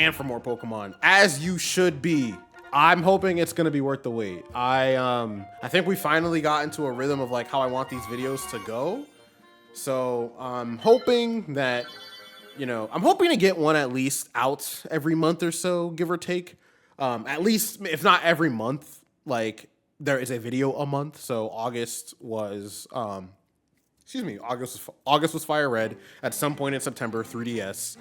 fan for more Pokemon, as you should be. I'm hoping it's gonna be worth the wait. I think we finally got into a rhythm of like how I want these videos to go. So I'm hoping that, you know, I'm hoping to get one at least out every month or so, give or take. At least, if not every month, like there is a video a month. So August was, August was Fire Red. At some point in September, 3DS.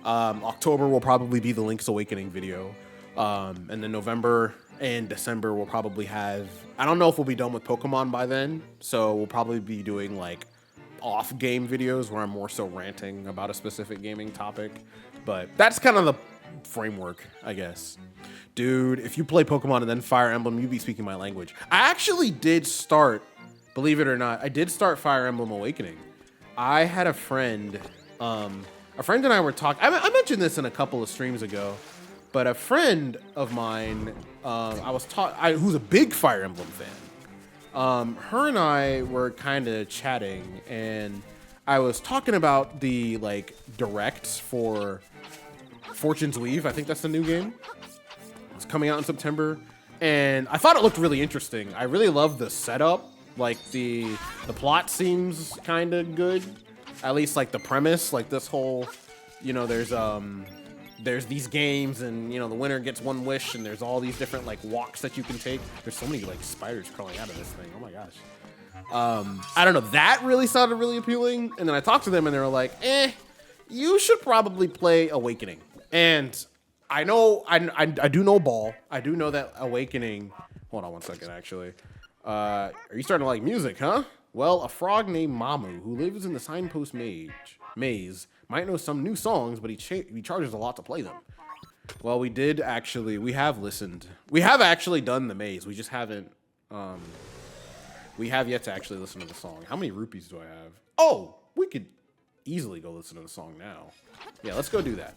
October will probably be the Link's Awakening video. And then November and December will probably have, I don't know if we'll be done with Pokemon by then. So we'll probably be doing like off game videos where I'm more so ranting about a specific gaming topic. But that's kind of the framework, I guess. Dude, if you play Pokemon and then Fire Emblem, you'd be speaking my language. I actually did start, believe it or not, I did start Fire Emblem Awakening. I had a friend and I were talking, I mentioned this in a couple of streams ago, but a friend of mine, who's a big Fire Emblem fan, her and I were kind of chatting, and I was talking about the like directs for Fortune's Weave. I think that's the new game. It's coming out in September, and I thought it looked really interesting. I really love the setup. Like the plot seems kind of good, at least like the premise. Like this whole, you know, there's these games, and you know the winner gets one wish, and there's all these different like walks that you can take. There's so many like spiders crawling out of this thing. Oh my gosh. I don't know. That really sounded really appealing. And then I talked to them, and they were like, you should probably play Awakening. And I know, I do know Ball. I do know that Awakening. Hold on one second, actually. Are you starting to like music, huh? Well, a frog named Mamu, who lives in the signpost maze, might know some new songs, but he charges a lot to play them. Well, we have listened. We have actually done the maze. We just haven't, we have yet to actually listen to the song. How many rupees do I have? Oh, we could easily go listen to the song now. Yeah, let's go do that.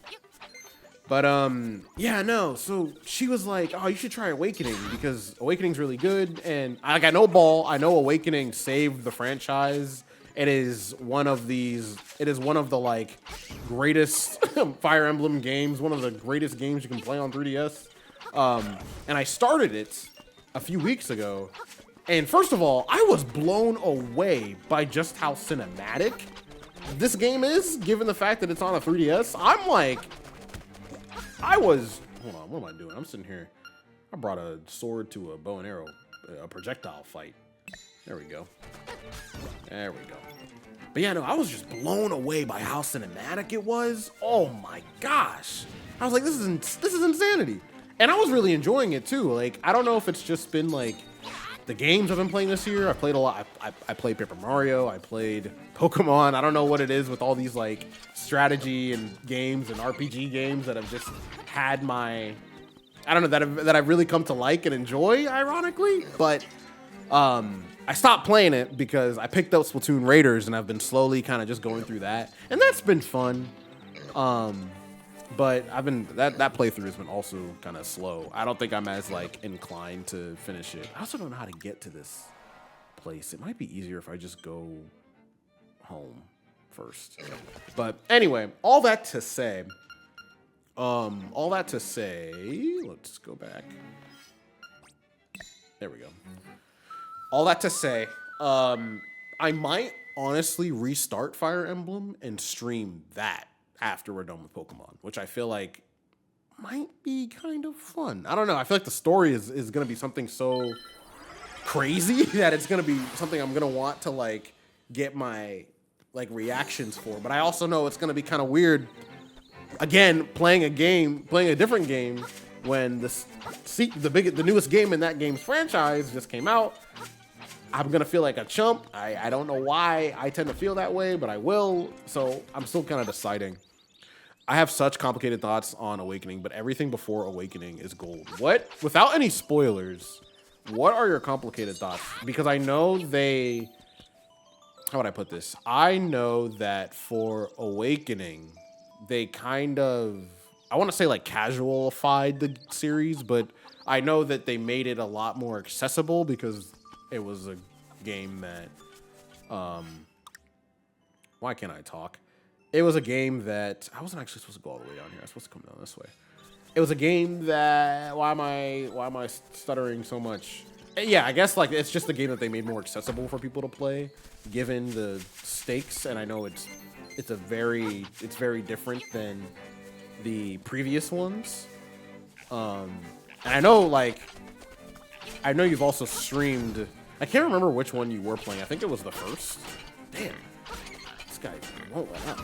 But, yeah, no, so she was like, oh, you should try Awakening, because Awakening's really good, and, like, I know Ball, I know Awakening saved the franchise. It is one of the, like, greatest Fire Emblem games, one of the greatest games you can play on 3DS. And I started it a few weeks ago, and first of all, I was blown away by just how cinematic this game is, given the fact that it's on a 3DS. I'm like... hold on, what am I doing? I'm sitting here. I brought a sword to a bow and arrow, a projectile fight. There we go. There we go. But yeah, no, I was just blown away by how cinematic it was. Oh my gosh. I was like, this is insanity. And I was really enjoying it too. Like, I don't know if it's just been like the games I've been playing this year. I played a lot. I played Paper Mario. I played Pokemon. I don't know what it is with all these like strategy and games and RPG games that have just had my, I don't know, that I've really come to like and enjoy, ironically. But I stopped playing it because I picked up Splatoon Raiders, and I've been slowly kind of just going through that, and that's been fun. But that playthrough has been also kind of slow. I don't think I'm as like inclined to finish it. I also don't know how to get to this place. It might be easier if I just go home first. But anyway, all that to say, let's go back. There we go. All that to say, I might honestly restart Fire Emblem and stream that after we're done with Pokemon, which I feel like might be kind of fun. I don't know. I feel like the story is going to be something so crazy that it's going to be something I'm going to want to like get my like reactions for. But I also know it's going to be kind of weird, again, playing a different game when the newest game in that game's franchise just came out. I'm going to feel like a chump. I don't know why I tend to feel that way, but I will. So I'm still kind of deciding. I have such complicated thoughts on Awakening, but everything before Awakening is gold. What? Without any spoilers, what are your complicated thoughts? Because I know how would I put this? I know that for Awakening, they kind of, I want to say like casualified the series, but I know that they made it a lot more accessible because it was a game that, why can't I talk? it was a game that I wasn't actually supposed to go all the way down here. I was supposed to come down this way. It was a game that why am I stuttering so much? Yeah, I guess like it's just a game that they made more accessible for people to play, given the stakes. And I know it's very different than the previous ones. And I know you've also streamed. I can't remember which one you were playing. I think it was the first. Damn, this guy won't let up.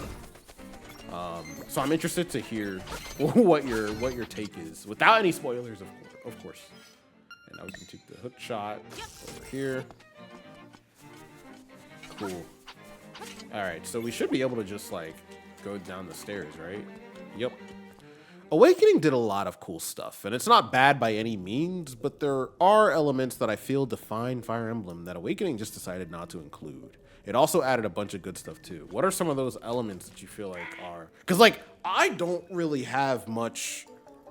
So I'm interested to hear what your take is, without any spoilers, of course. And now we can take the hook shot over here. Cool. All right, so we should be able to just like go down the stairs, right? Yep. Awakening did a lot of cool stuff, and it's not bad by any means, but there are elements that I feel define Fire Emblem that Awakening just decided not to include. It also added a bunch of good stuff too. What are some of those elements that you feel like are? Because like I don't really have much,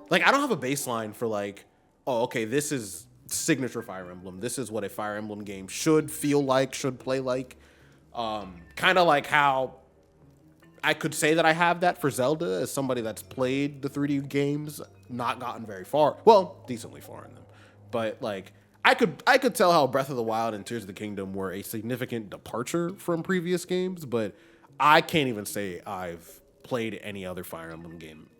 like I don't have a baseline for like, oh okay, this is signature Fire Emblem. This is what a Fire Emblem game should feel like, should play like. Kind of like how I could say that I have that for Zelda as somebody that's played the 3D games, not gotten very far. Well, decently far in them. But like I could tell how Breath of the Wild and Tears of the Kingdom were a significant departure from previous games, but I can't even say I've played any other Fire Emblem game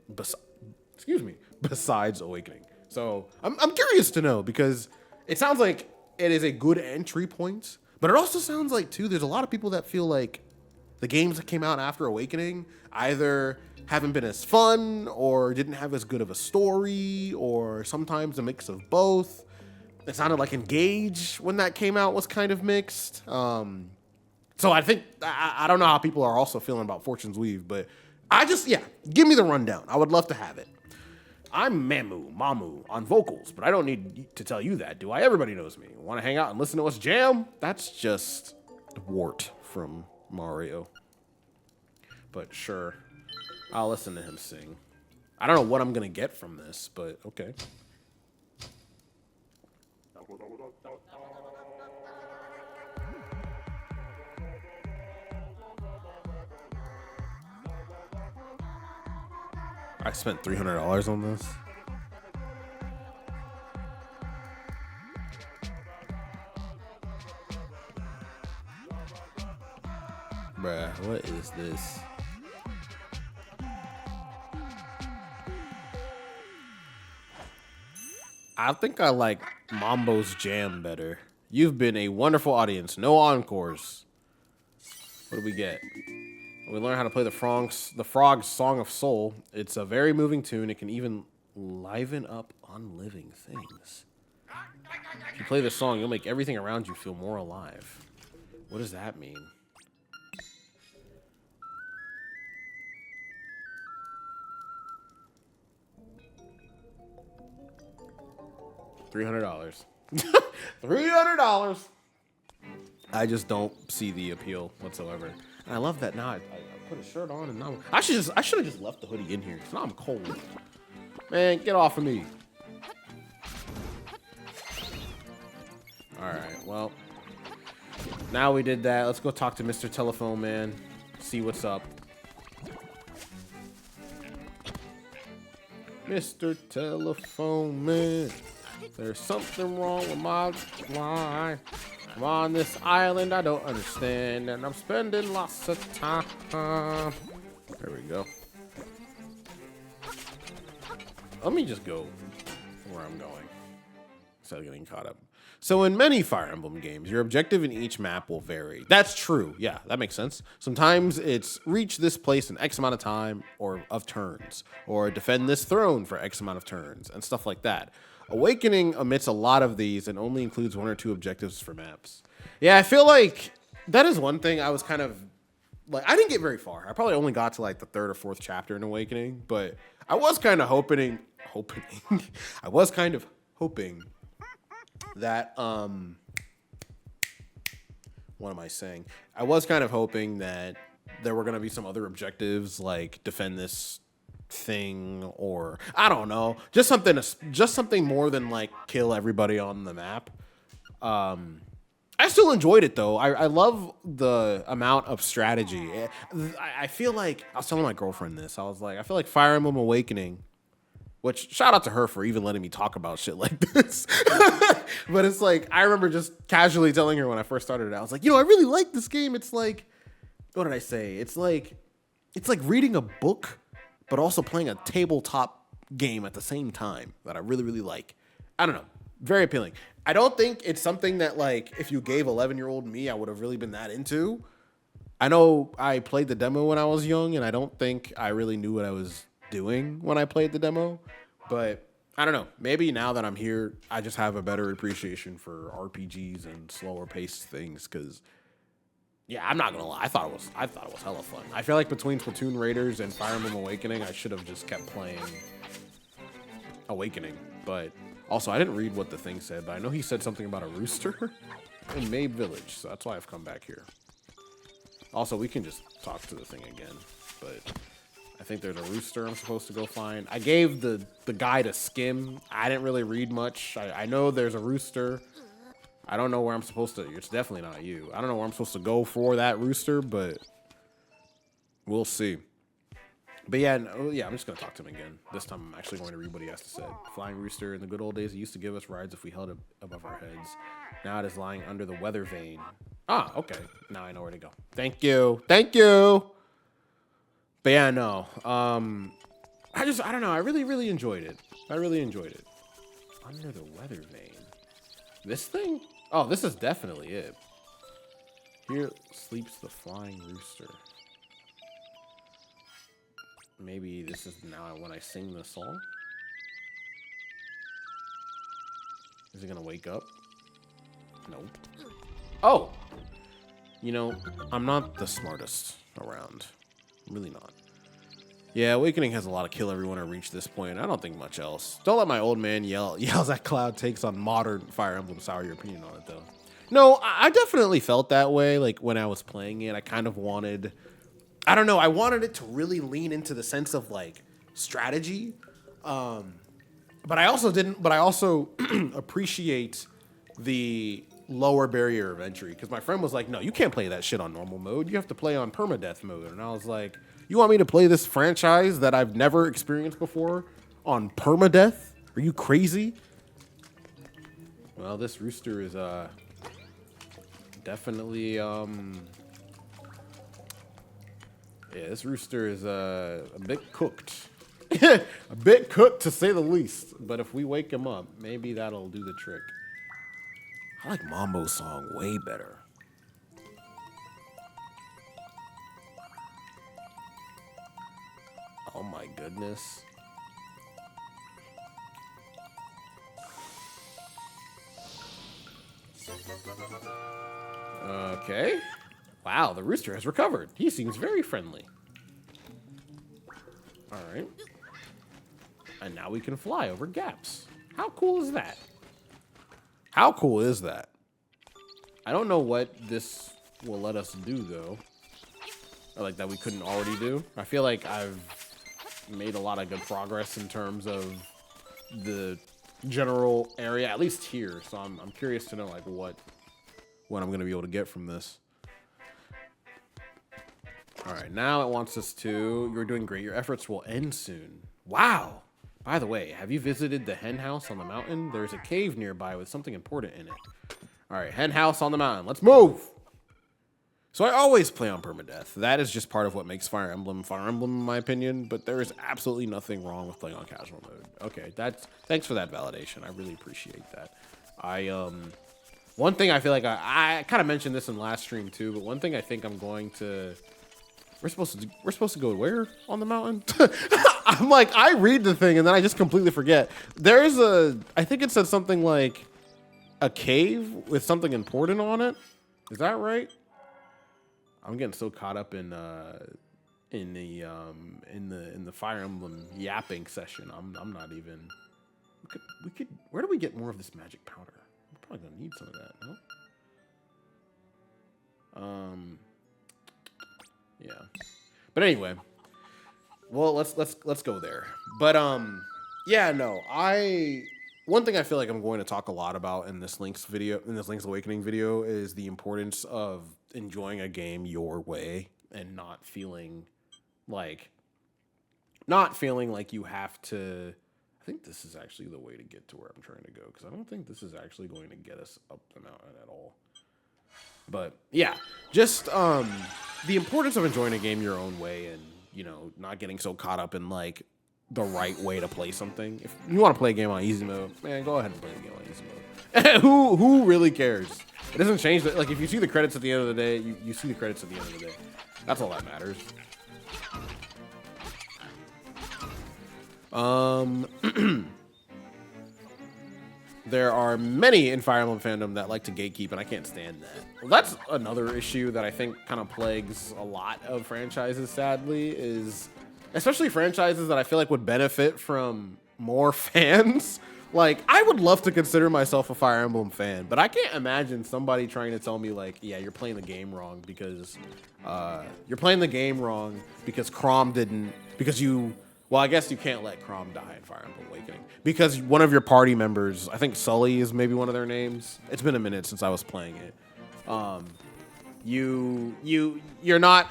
besides Awakening. So I'm curious to know, because it sounds like it is a good entry point, but it also sounds like too there's a lot of people that feel like the games that came out after Awakening either haven't been as fun or didn't have as good of a story, or sometimes a mix of both. It sounded like Engage when that came out was kind of mixed. So I think, I don't know how people are also feeling about Fortune's Weave, but give me the rundown. I would love to have it. I'm Mamu on vocals, but I don't need to tell you that, do I? Everybody knows me. Want to hang out and listen to us jam? That's just Wart from Mario. But sure, I'll listen to him sing. I don't know what I'm going to get from this, but okay. I spent $300 on this. Bruh, what is this? I think I like Mambo's Jam better. You've been a wonderful audience. No encores. What do we get? We learn how to play the Frog's Song of Soul. It's a very moving tune. It can even liven up unliving things. If you play this song, you'll make everything around you feel more alive. What does that mean? $300. $300. I just don't see the appeal whatsoever. And I love that now I put a shirt on and now I should have just left the hoodie in here. So now I'm cold. Man, get off of me. Alright, well. Now we did that. Let's go talk to Mr. Telephone Man. See what's up. Mr. Telephone Man. There's something wrong with my line. I'm on this island I don't understand, and I'm spending lots of time. There we go. Let me just go where I'm going instead of getting caught up. So in many Fire Emblem games, your objective in each map will vary. That's true. Yeah, that makes sense. Sometimes it's reach this place in X amount of time or of turns, or defend this throne for X amount of turns, and stuff like that. Awakening omits a lot of these and only includes 1 or 2 objectives for maps. Yeah, I feel like that is one thing I was kind of like, I didn't get very far. I probably only got to like the 3rd or 4th chapter in Awakening, but I was kind of hoping I was kind of hoping that what am I saying? I was kind of hoping that there were going to be some other objectives like defend this thing, or I don't know, just something more than like kill everybody on the map. I I still enjoyed it though. I love the amount of strategy. I feel like I was telling my girlfriend this. I was like, I feel like Fire Emblem Awakening, which shout out to her for even letting me talk about shit like this. But it's like I remember just casually telling her when I first started it. I was like, I really like this game. It's like, what did I say? It's like reading a book, but also playing a tabletop game at the same time that I really, really like. I don't know. Very appealing. I don't think it's something that, like, if you gave 11-year-old me, I would have really been that into. I know I played the demo when I was young, and I don't think I really knew what I was doing when I played the demo. But I don't know. Maybe now that I'm here, I just have a better appreciation for RPGs and slower paced things. Because, yeah, I'm not gonna lie. I thought it was hella fun. I feel like between Splatoon Raiders and Fire Emblem Awakening, I should have just kept playing Awakening, but. Also, I didn't read what the thing said, but I know he said something about a rooster in Mabe Village, so that's why I've come back here. Also, we can just talk to the thing again, but I think there's a rooster I'm supposed to go find. I gave the guide a skim. I didn't really read much. I know there's a rooster. I don't know where I'm supposed to. It's definitely not you. I don't know where I'm supposed to go for that rooster, but we'll see. But yeah, I'm just going to talk to him again. This time I'm actually going to read what he has to say. Flying rooster, in the good old days, he used to give us rides if we held it above our heads. Now it is lying under the weather vane. Ah, okay. Now I know where to go. Thank you. Thank you. But yeah, no. I don't know. I really, really enjoyed it. I really enjoyed it. Under the weather vane. This thing? Oh, this is definitely it. Here sleeps the flying rooster. Maybe this is now when I sing the song. Is it gonna wake up? Nope. Oh! I'm not the smartest around. I'm really not. Yeah, Awakening has a lot of kill everyone to reach this point. I don't think much else. Don't let my old man yells at Cloud takes on modern Fire Emblem. Sour your opinion on it, though. No, I definitely felt that way. Like, when I was playing it, I kind of wanted... I don't know. I wanted it to really lean into the sense of like strategy, but I also didn't. But I also appreciate the lower barrier of entry because my friend was like, "No, you can't play that shit on normal mode. You have to play on permadeath mode." And I was like, "You want me to play this franchise that I've never experienced before on permadeath? Are you crazy?" Well, this rooster is definitely Yeah, this rooster is a bit cooked. A bit cooked, to say the least. But if we wake him up, maybe that'll do the trick. I like Mambo's song way better. Oh my goodness. Okay. Wow, the rooster has recovered. He seems very friendly. All right. And now we can fly over gaps. How cool is that? How cool is that? I don't know what this will let us do, though. Or like that we couldn't already do. I feel like I've made a lot of good progress in terms of the general area, at least here. So I'm curious to know like what I'm going to be able to get from this. All right, now it wants us to... You're doing great. Your efforts will end soon. Wow. By the way, have you visited the hen house on the mountain? There's a cave nearby with something important in it. All right, hen house on the mountain. Let's move. So I always play on permadeath. That is just part of what makes Fire Emblem, in my opinion. But there is absolutely nothing wrong with playing on casual mode. Okay, thanks for that validation. I really appreciate that. One thing I feel like I kind of mentioned this in last stream too, but one thing I think I'm going to... We're supposed to go where on the mountain? I'm like, I read the thing and then I just completely forget. There's I think it said something like a cave with something important on it. Is that right? I'm getting so caught up in the Fire Emblem yapping session. I'm not even. We could. Where do we get more of this magic powder? We're probably gonna need some of that. No. Yeah. But anyway, well, let's go there. But yeah, no, I one thing I feel like I'm going to talk a lot about in this Link's Awakening video, is the importance of enjoying a game your way and like not feeling like you have to. I think this is actually the way to get to where I'm trying to go, because I don't think this is actually going to get us up the mountain at all. But yeah, just the importance of enjoying a game your own way, and not getting so caught up in like the right way to play something. If you want to play a game on easy mode, man, go ahead and play the game on easy mode. who really cares? It doesn't change that. Like, if you see the credits at the end of the day, you see the credits at the end of the day. That's all that matters. There are many in Fire Emblem fandom that like to gatekeep, and I can't stand that. Well, that's another issue that I think kind of plagues a lot of franchises, sadly, is especially franchises that I feel like would benefit from more fans. Like, I would love to consider myself a Fire Emblem fan, but I can't imagine somebody trying to tell me, like, yeah, you're playing the game wrong because Chrom didn't, because you, well, I guess you can't let Chrom die in Fire Emblem Awakening because one of your party members, I think Sully is maybe one of their names. It's been a minute since I was playing it. You're not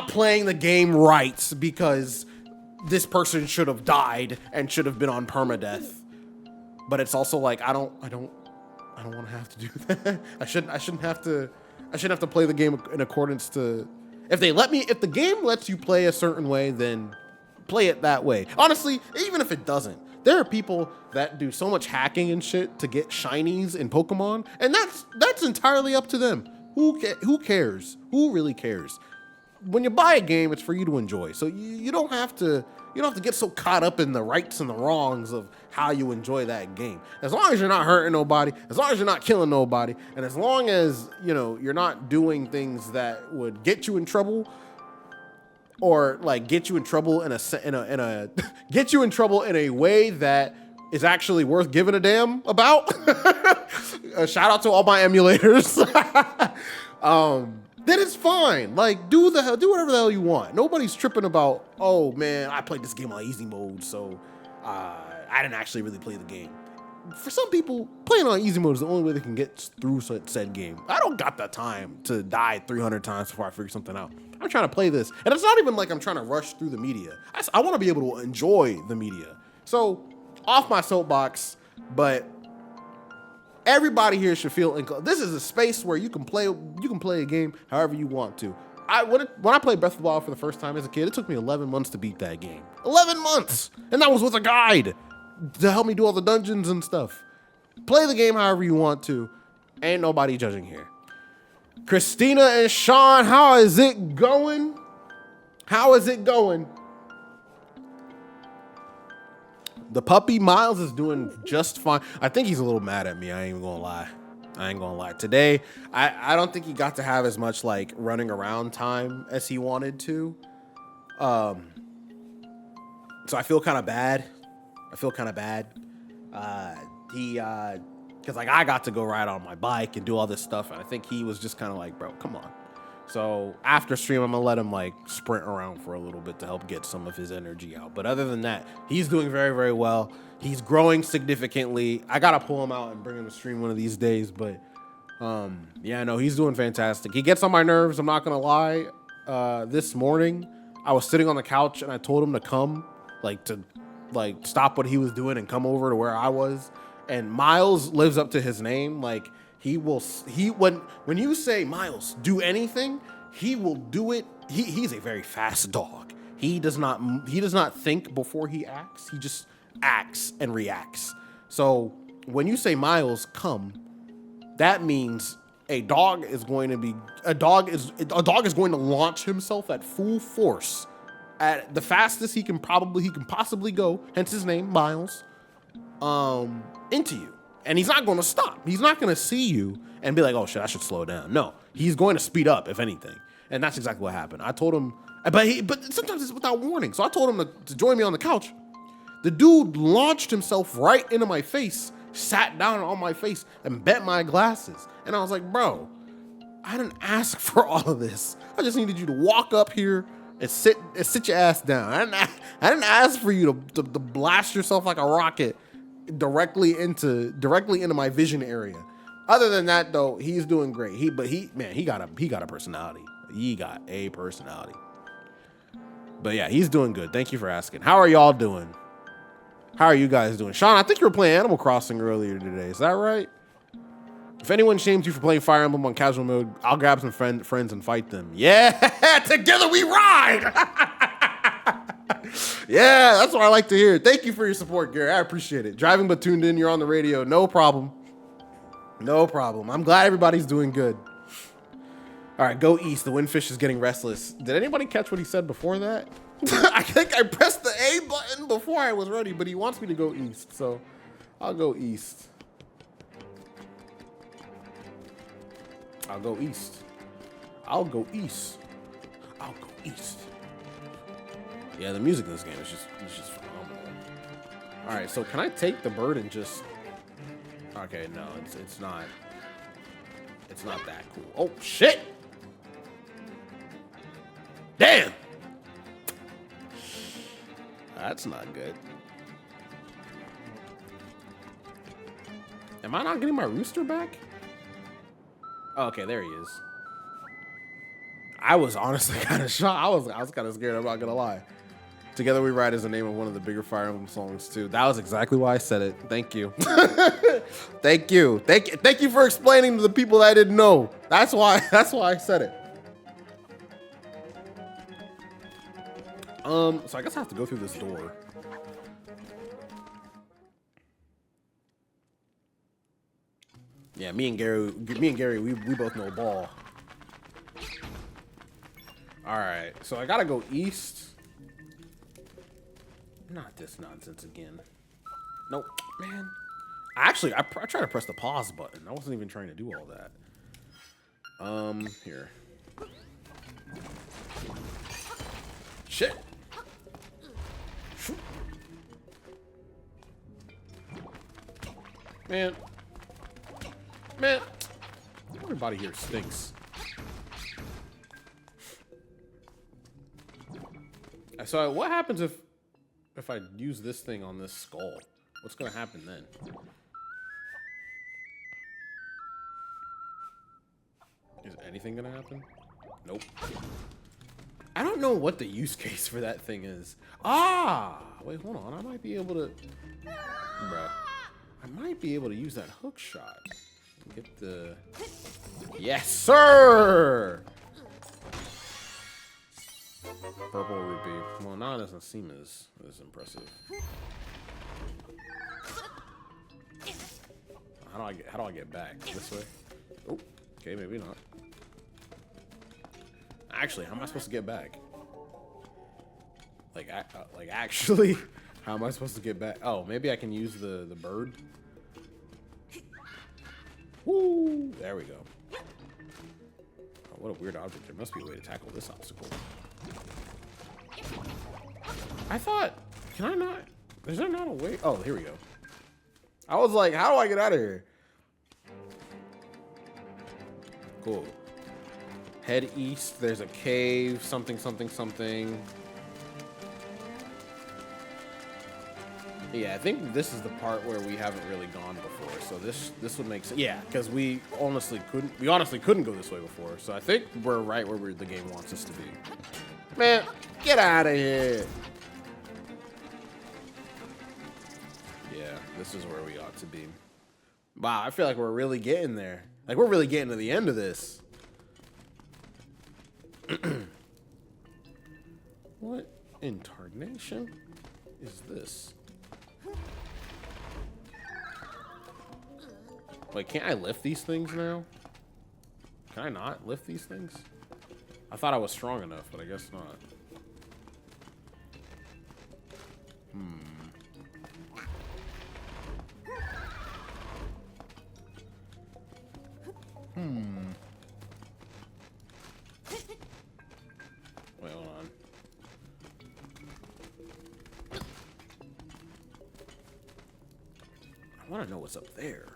playing the game right because this person should have died and should have been on permadeath. But it's also like, I don't want to have to do that. I shouldn't have to play the game in accordance to, if the game lets you play a certain way, then play it that way. Honestly, even if it doesn't, there are people that do so much hacking and shit to get shinies in Pokemon, and that's entirely up to them. Who cares? Who really cares? When you buy a game, it's for you to enjoy. So you don't have to get so caught up in the rights and the wrongs of how you enjoy that game. As long as you're not hurting nobody, as long as you're not killing nobody, and as long as you're not doing things that would get you in trouble, or like get you in trouble in a get you in trouble in a way that is actually worth giving a damn about. Shout out to all my emulators. Then it's fine. Like, do whatever the hell you want. Nobody's tripping about, oh man, I played this game on easy mode, so I didn't actually really play the game. For some people, playing on easy mode is the only way they can get through said game. I don't got the time to die 300 times before I figure something out. I'm trying to play this, and it's not even like I'm trying to rush through the media. I want to be able to enjoy the media. So, off my soapbox, but everybody here should feel this is a space where you can play a game however you want to. When I played Breath of the Wild for the first time as a kid, it took me 11 months to beat that game. 11 months! And that was with a guide to help me do all the dungeons and stuff. Play the game however you want to. Ain't nobody judging here. Christina and Sean, how is it going? How is it going? The puppy Miles is doing just fine. I think he's a little mad at me. I ain't gonna lie. Today, I don't think he got to have as much like running around time as he wanted to. So I feel kind of bad. Because like I got to go ride on my bike and do all this stuff, and I think he was just kind of like, bro, come on. So after stream, I'm gonna let him like sprint around for a little bit to help get some of his energy out. But other than that, he's doing very, very well. He's growing significantly. I gotta pull him out and bring him to stream one of these days. But yeah, no, he's doing fantastic. He gets on my nerves, I'm not gonna lie. This morning, I was sitting on the couch and I told him to come, to stop what he was doing and come over to where I was. And Miles lives up to his name. Like, when you say, Miles, do anything, he will do it. He's a very fast dog. He does not think before he acts. He just acts and reacts. So when you say, Miles, come, that means a dog is going to launch himself at full force at the fastest he can possibly go, hence his name, Miles, into you. And he's not going to stop. He's not going to see you and be like, oh shit, I should slow down. No, he's going to speed up, if anything. And that's exactly what happened. I told him, but sometimes it's without warning. So I told him to join me on the couch. The dude launched himself right into my face, sat down on my face, and bent my glasses. And I was like, bro, I didn't ask for all of this. I just needed you to walk up here and sit your ass down. I didn't ask for you to blast yourself like a rocket directly into my vision area. Other than that, though, he's doing great. He got a personality. He got a personality. But yeah, he's doing good. Thank you for asking. How are y'all doing? How are you guys doing? Sean, I think you were playing Animal Crossing earlier today. Is that right? If anyone shames you for playing Fire Emblem on casual mode, I'll grab some friends and fight them. Yeah, together we ride. Yeah, that's what I like to hear. Thank you for your support, Gary. I appreciate it. Driving but tuned in, you're on the radio. No problem. No problem. I'm glad everybody's doing good. All right, go east. The windfish is getting restless. Did anybody catch what he said before that? I think I pressed the A button before I was ready, but he wants me to go east, so I'll go east. I'll go east. I'll go east. I'll go east. Yeah, the music in this game is just phenomenal. All right, so can I take the bird and just? Okay, no, it's not. It's not that cool. Oh shit! Damn! That's not good. Am I not getting my rooster back? Oh, okay, there he is. I was honestly kind of shocked. I was kind of scared. I'm not gonna lie. Together We Ride is the name of one of the bigger Fire Emblem songs too. That was exactly why I said it. Thank you. Thank you. Thank you for explaining to the people that I didn't know. That's why I said it. So I guess I have to go through this door. Yeah, me and Gary, we both know ball. All right, so I gotta go east. Not this nonsense again. Nope, man. Actually, I tried to press the pause button. I wasn't even trying to do all that. Here. Shit. Man. Everybody here stinks. So what happens if I use this thing on this skull? What's gonna happen then? Is anything gonna happen? Nope. I don't know what the use case for that thing is. Ah! Wait, hold on. I might be able to... Bruh. I might be able to use that hook shot. Get the... Yes, sir! Purple rupee. Well, now it doesn't seem as impressive. How do I get back? This way? Oh, okay, maybe not. Actually, how am I supposed to get back? Like actually, how am I supposed to get back? Oh, maybe I can use the bird. Woo! There we go. Oh, what a weird object. There must be a way to tackle this obstacle. I thought, can I not? Is there not a way? Oh, here we go. I was like, how do I get out of here? Cool. Head east. There's a cave. Something. Yeah, I think this is the part where we haven't really gone before. So this would make sense. Yeah, because we honestly couldn't go this way before. So I think we're right where the game wants us to be. Man, get out of here. Yeah, this is where we ought to be. Wow, I feel like we're really getting there. Like, we're really getting to the end of this. What in tarnation is this? Wait, can't I lift these things now? Can I not lift these things? I thought I was strong enough, but I guess not. Wait, hold on. I want to know what's up there.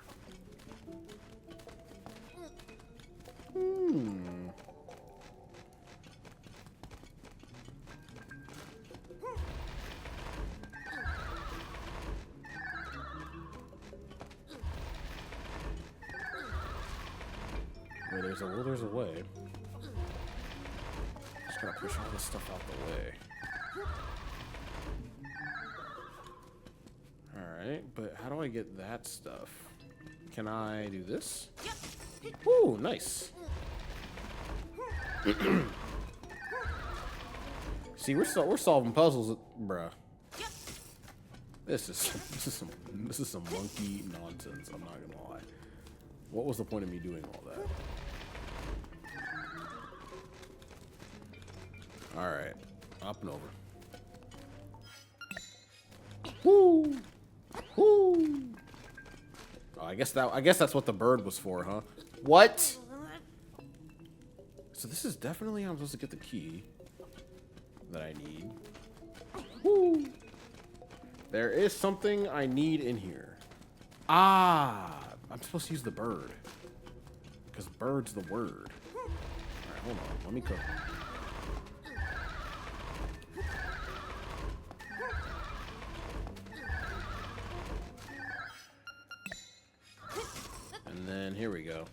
there's a way. Just gotta push all this stuff out the way. Alright, but how do I get that stuff? Can I do this? Ooh, nice. See, we're solving puzzles, bruh. This is some monkey nonsense. I'm not gonna lie. What was the point of me doing all that? All right, up and over. Woo, woo. Oh, I guess that's what the bird was for, huh? What? So this is definitely how I'm supposed to get the key that I need. Woo. There is something I need in here. Ah, I'm supposed to use the bird. Because bird's the word. Alright, hold on. Let me go. And then here we go.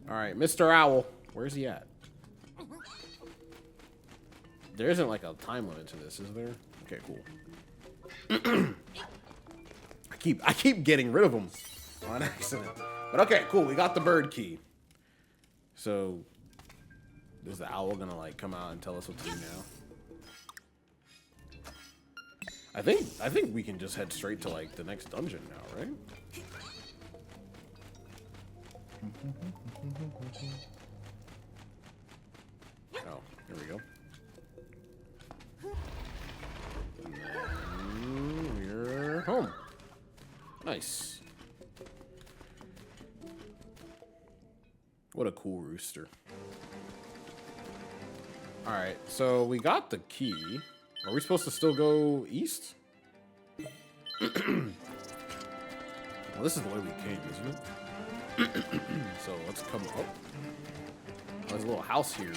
Alright, Mr. Owl. Where's he at? There isn't like a time limit to this, is there? Okay, cool. I keep getting rid of them on accident. But okay, cool. We got the bird key. So is the owl gonna like come out and tell us what to do now? I think we can just head straight to like the next dungeon now, right? Oh, here we go. And then we're home. Nice. What a cool rooster. Alright, so we got the key. Are we supposed to still go east? Well, this is the way we came, isn't it? So let's come up. There's a little house here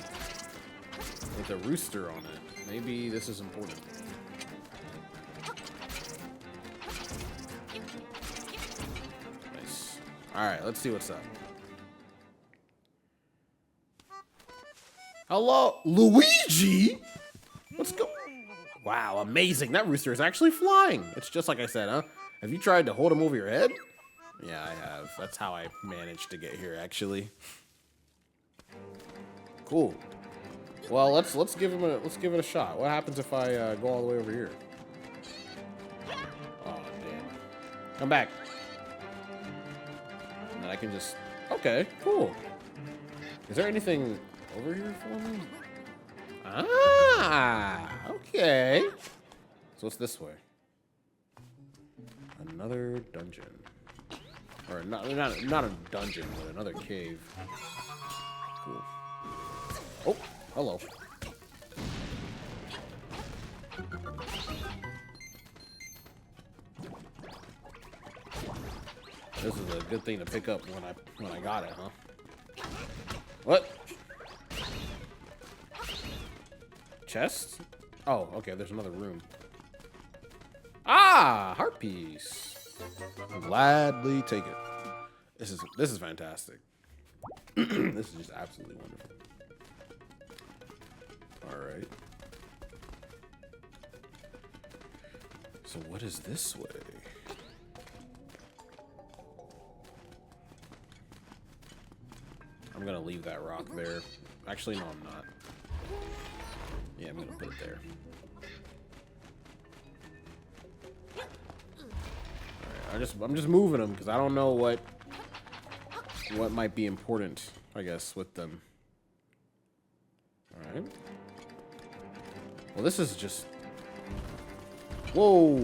with a rooster on it. Maybe this is important. Nice. Alright, let's see what's up. Hello, Luigi? Let's go. Wow, amazing. That rooster is actually flying. It's just like I said, huh? Have you tried to hold him over your head? Yeah, I have. That's how I managed to get here, actually. Cool. Well, let's give it a shot. What happens if I go all the way over here? Oh damn! Come back. And then I can just. Okay, cool. Is there anything over here for me? Ah, okay. So it's this way. Another dungeon. Or not a dungeon, but another cave. Cool. Oh, hello. This is a good thing to pick up when I got it, huh? What? Chest? Oh, okay, there's another room. Ah, heart piece. I'll gladly take it. This is fantastic. This is just absolutely wonderful. All right. So what is this way? I'm gonna leave that rock there. Actually, no, I'm not. Yeah, I'm gonna put it there. All right, I'm just moving them because I don't know what might be important, I guess, with them. All right. Well, this is just. Whoa.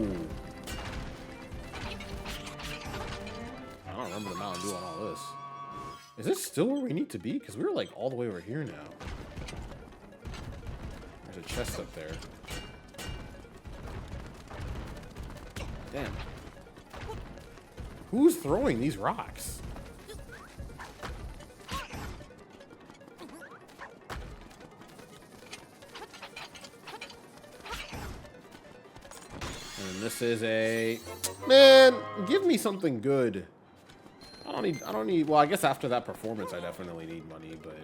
I don't remember the Mountain Dew on all this. Is this still where we need to be? Because we're like all the way over here now. There's a chest up there. Damn. Who's throwing these rocks? And this is a... Man, give me something good. I I don't need, well, I guess after that performance, I definitely need money, but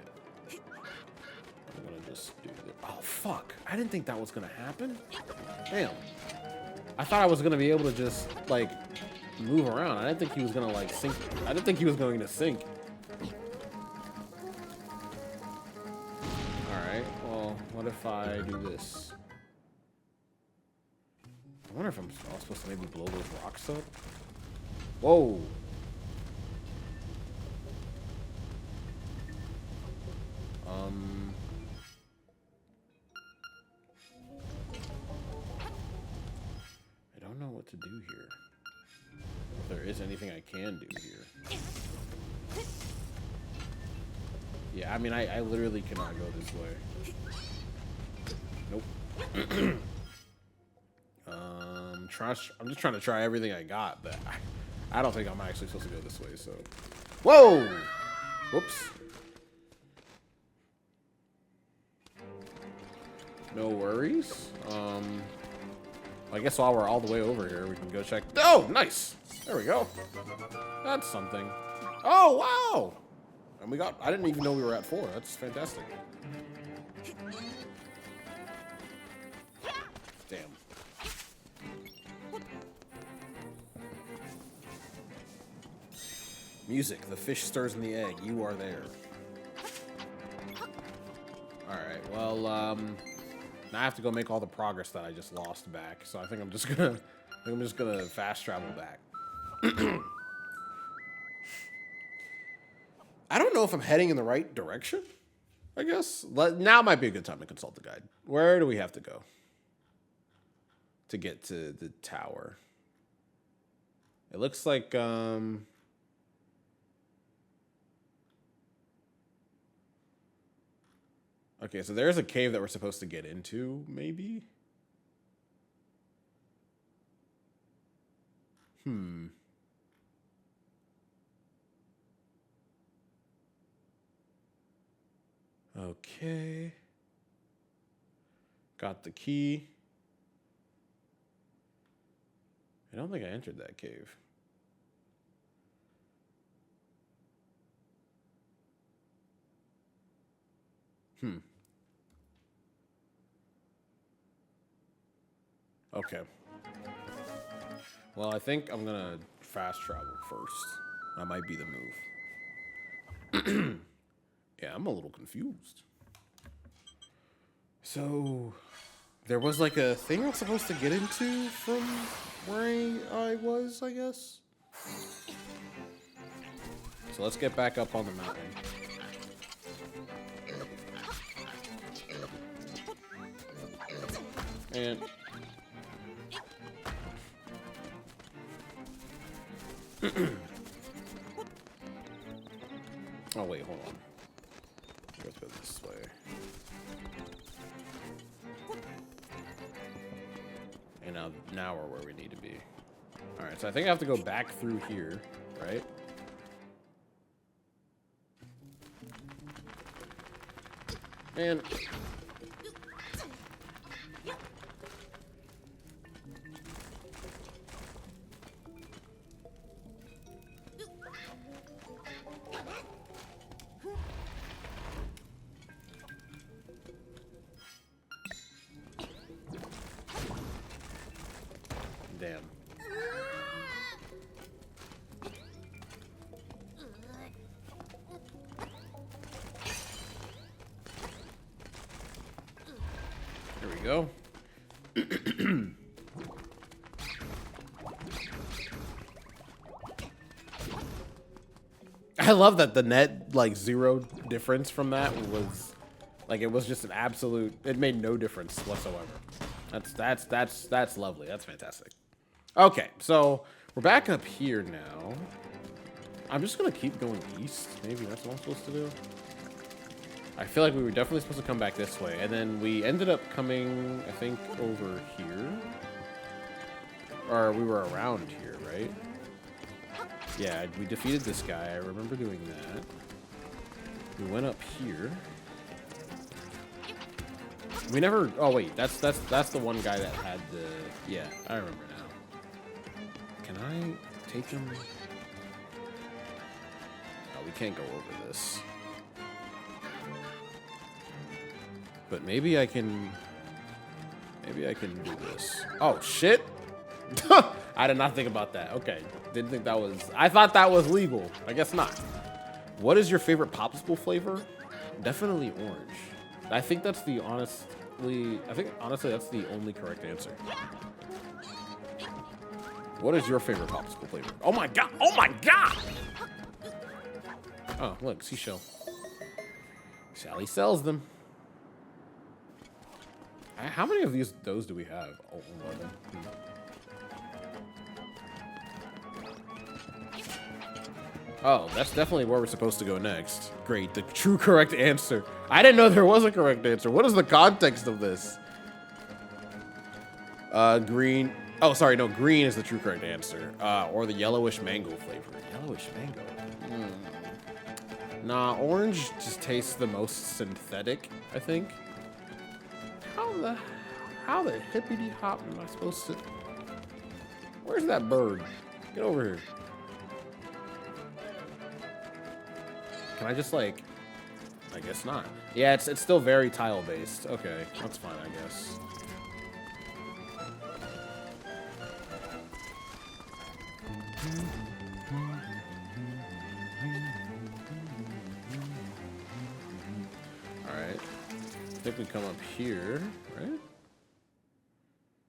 I'm gonna just do this. Oh, fuck. I didn't think that was gonna happen. Damn. I thought I was gonna be able to just, like, move around. I didn't think he was gonna, like, sink. I didn't think he was going to sink. Alright, well, what if I do this? I wonder if I'm supposed to maybe blow those rocks up. Whoa. I don't know what to do here. If there is anything I can do here. Yeah, I mean, I literally cannot go this way. Nope. I'm just trying to try everything I got, but I don't think I'm actually supposed to go this way, so. Whoa! Whoops. No worries. I guess while we're all the way over here, we can go check. Oh, nice! There we go. That's something. Oh, wow! And we got, I didn't even know we were at 4. That's fantastic. Damn. Music. The fish stirs in the egg. You are there. Alright, well, now I have to go make all the progress that I just lost back. So I think I'm just gonna fast travel back. I don't know if I'm heading in the right direction, I guess. Now might be a good time to consult the guide. Where do we have to go to get to the tower? It looks like, okay, so there's a cave that we're supposed to get into, maybe? Okay. Got the key. I don't think I entered that cave. Okay. Well, I think I'm gonna fast travel first. That might be the move. Yeah, I'm a little confused. So, there was like a thing I was supposed to get into from where I was, I guess? So let's get back up on the mountain. And... oh, wait, hold on. Let's go this way. And now we're where we need to be. Alright, so I think I have to go back through here, right? And... damn. There we go. I love that the net, like, 0 difference from that was, like, it was just an absolute, it made no difference whatsoever. That's lovely. That's fantastic. Okay, so we're back up here now. I'm just gonna keep going east. Maybe that's what I'm supposed to do. I feel like we were definitely supposed to come back this way, and then we ended up coming, I think, over here. Or we were around here, right? Yeah, we defeated this guy. I remember doing that. We went up here. We never. Oh wait, that's the one guy that had the. Yeah, I remember now. Can I take him? can't go over this. But maybe I can... Maybe I can do this. Oh, shit! I did not think about that. Okay. Didn't think that was... I thought that was legal. I guess not. What is your favorite popsicle flavor? Definitely orange. I think that's the honestly that's the only correct answer. What is your favorite popsicle flavor? Oh my god! Oh my god! Oh, look, seashell. Sally sells them. How many of those do we have? Oh, 11. Oh, that's definitely where we're supposed to go next. Great, the true correct answer. I didn't know there was a correct answer. What is the context of this? Green. Oh, sorry, no, green is the true correct answer. Or the yellowish mango flavor. Yellowish mango. Nah, orange just tastes the most synthetic, I think. How the hippity hop am I supposed to? Where's that bird? Get over here. Can I just like? I guess not. Yeah, it's still very tile based. Okay, that's fine, I guess. All right. I think we come up here, right?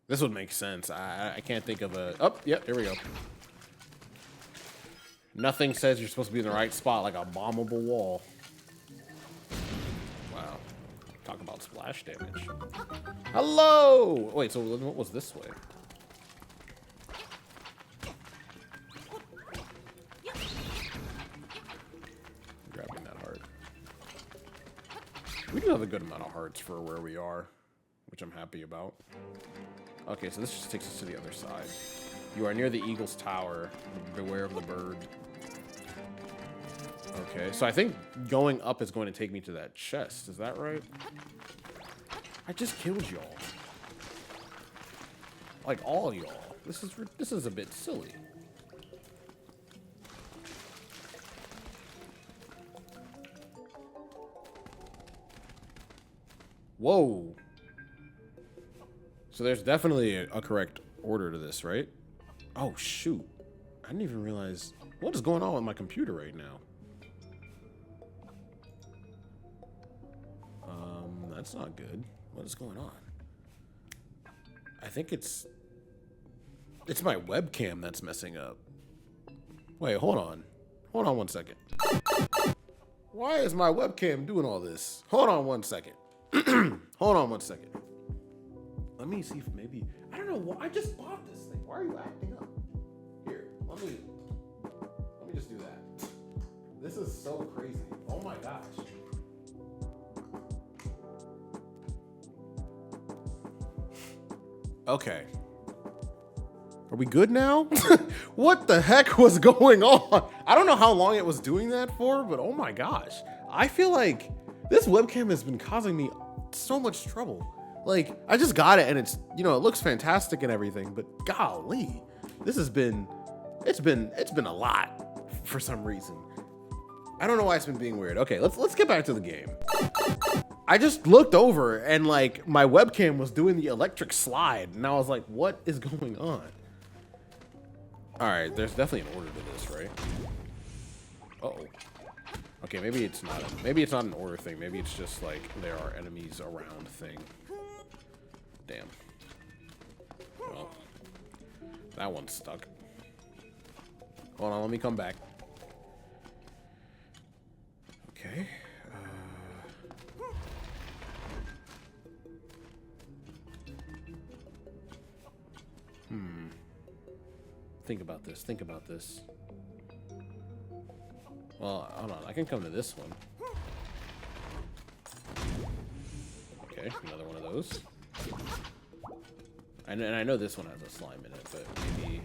This would make sense. I can't think of a... Oh, yep, here we go. Nothing says you're supposed to be in the right spot like a bombable wall. Wow. Talk about splash damage. Hello! Wait, so what was this way? Grabbing that heart. We do have a good amount of hearts for where we are, which I'm happy about. Okay, so this just takes us to the other side. You are near the Eagle's Tower. Beware of the bird. Okay, so I think going up is going to take me to that chest. Is that right? I just killed y'all. Like all y'all. This is a bit silly. Whoa. So there's definitely a correct order to this, right? Oh, shoot. I didn't even realize... What is going on with my computer right now? That's not good. What is going on? I think it's my webcam that's messing up. Wait, hold on. Hold on one second. Why is my webcam doing all this? Hold on one second. Hold on one second. Let me see if maybe... I don't know why. I just bought this thing. Why are you acting up? Here, let me just do that. This is so crazy. Oh my gosh. Okay. Are we good now? What the heck was going on? I don't know how long it was doing that for, but oh my gosh. I feel like this webcam has been causing me so much trouble. Like, I just got it and it's, you know, it looks fantastic and everything, but golly, this has been, it's been a lot for some reason. I don't know why it's been being weird. Okay, let's get back to the game. I just looked over and like my webcam was doing the electric slide and I was like, what is going on? All right, there's definitely an order to this, right? Uh-oh. Okay, maybe it's not an order thing. Maybe it's just like there are enemies around thing. Damn. Well, that one's stuck. Hold on, let me come back. Okay. Think about this. Think about this. Well, hold on. I can come to this one. Okay, another one of those. And I know this one has a slime in it, but maybe...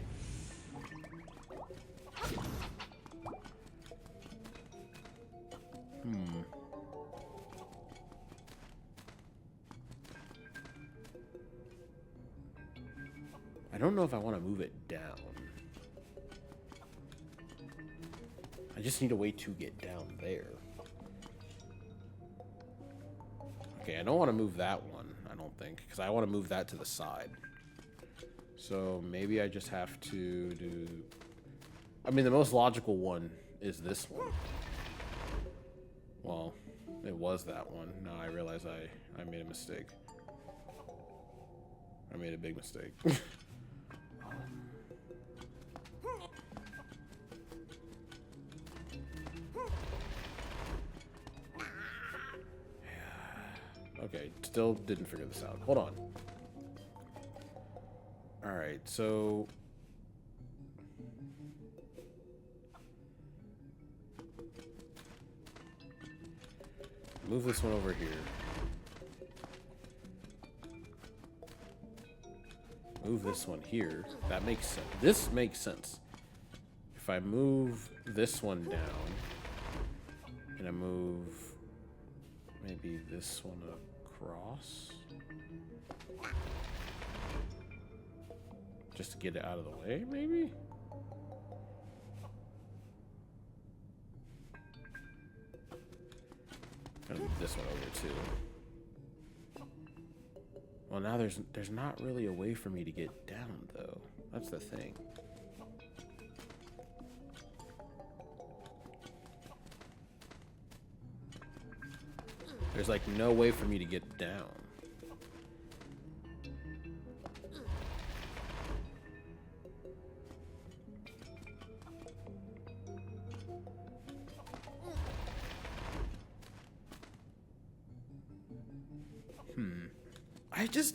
I don't know if I want to move it down. I just need a way to get down there. Okay, I don't want to move that one, I don't think, because I want to move that to the side. So maybe I just have to do... I mean, the most logical one is this one. Well, it was that one. Now I realize I made a mistake. I made a big mistake. Okay, still didn't figure this out. Hold on. Alright, so... move this one over here. Move this one here. That makes sense. This makes sense. If I move this one down, and I move maybe this one across, just to get it out of the way, maybe? Gonna move this one over too. Well, now there's not really a way for me to get down, though. That's the thing. There's like no way for me to get down.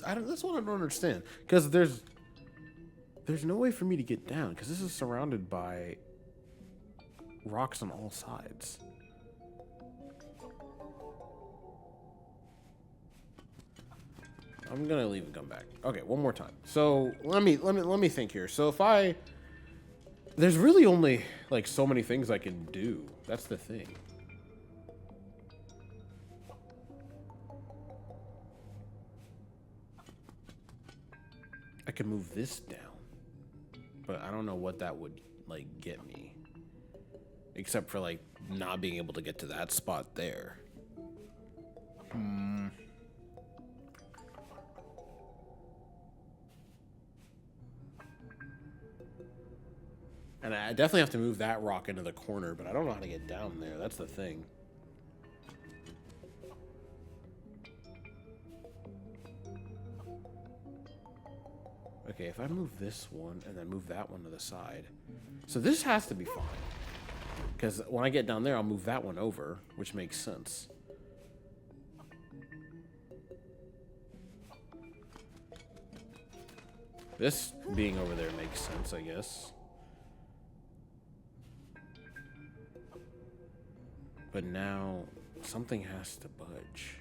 I don't, that's what I don't understand. Because there's no way for me to get down, because this is surrounded by rocks on all sides. I'm gonna leave and come back. Okay, one more time. So let me think here. So if there's really only like so many things I can do. That's the thing. I could move this down, but I don't know what that would like get me, except for like not being able to get to that spot there. And I definitely have to move that rock into the corner, but I don't know how to get down there. That's the thing. Okay, if I move this one and then move that one to the side. So this has to be fine. Because when I get down there, I'll move that one over, which makes sense. This being over there makes sense, I guess. But now, something has to budge.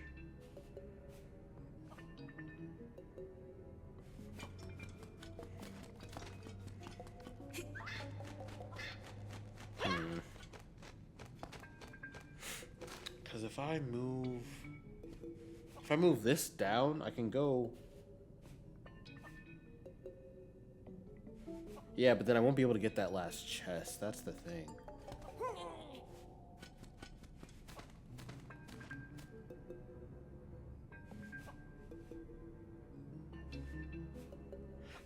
Because if I move this down, I can go. Yeah, but then I won't be able to get that last chest. That's the thing.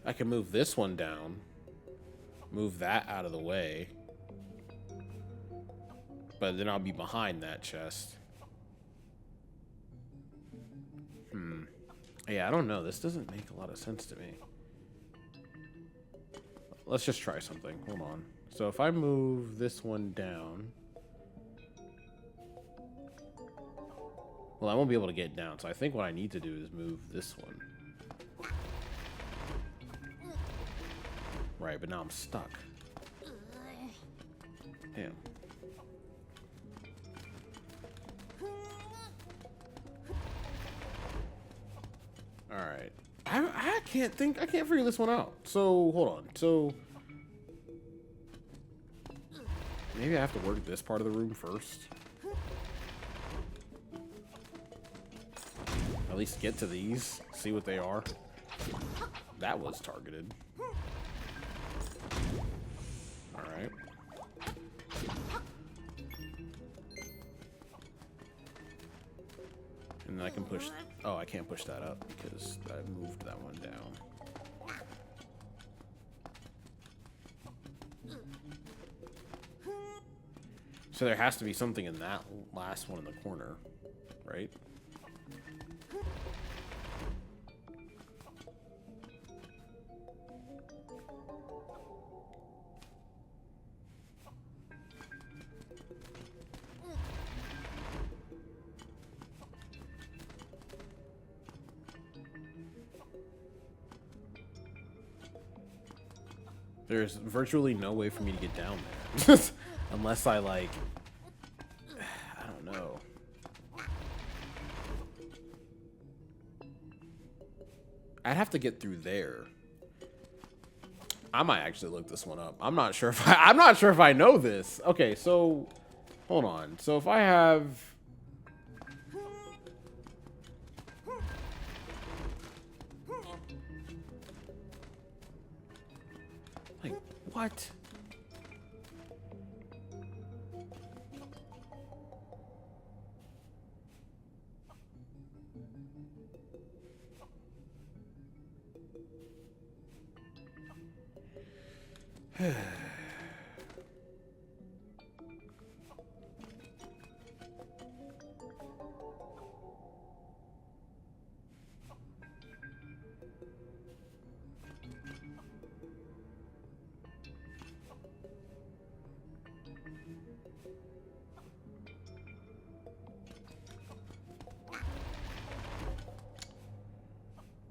I can move this one down. Move that out of the way. But then I'll be behind that chest. Yeah, I don't know. This doesn't make a lot of sense to me. Let's just try something. Hold on. So if I move this one down... well, I won't be able to get down. So I think what I need to do is move this one. Right, but now I'm stuck. Damn. Alright. I can't figure this one out. So, hold on. So, maybe I have to work this part of the room first. At least get to these. See what they are. That was targeted. Alright. And then I can push... Oh, I can't push that up because I moved that one down. So there has to be something in that last one in the corner, right? There's virtually no way for me to get down there. Unless I, like... I don't know. I'd have to get through there. I might actually look this one up. I'm not sure if I know this. Okay, so... Hold on. So if I have... Like, what?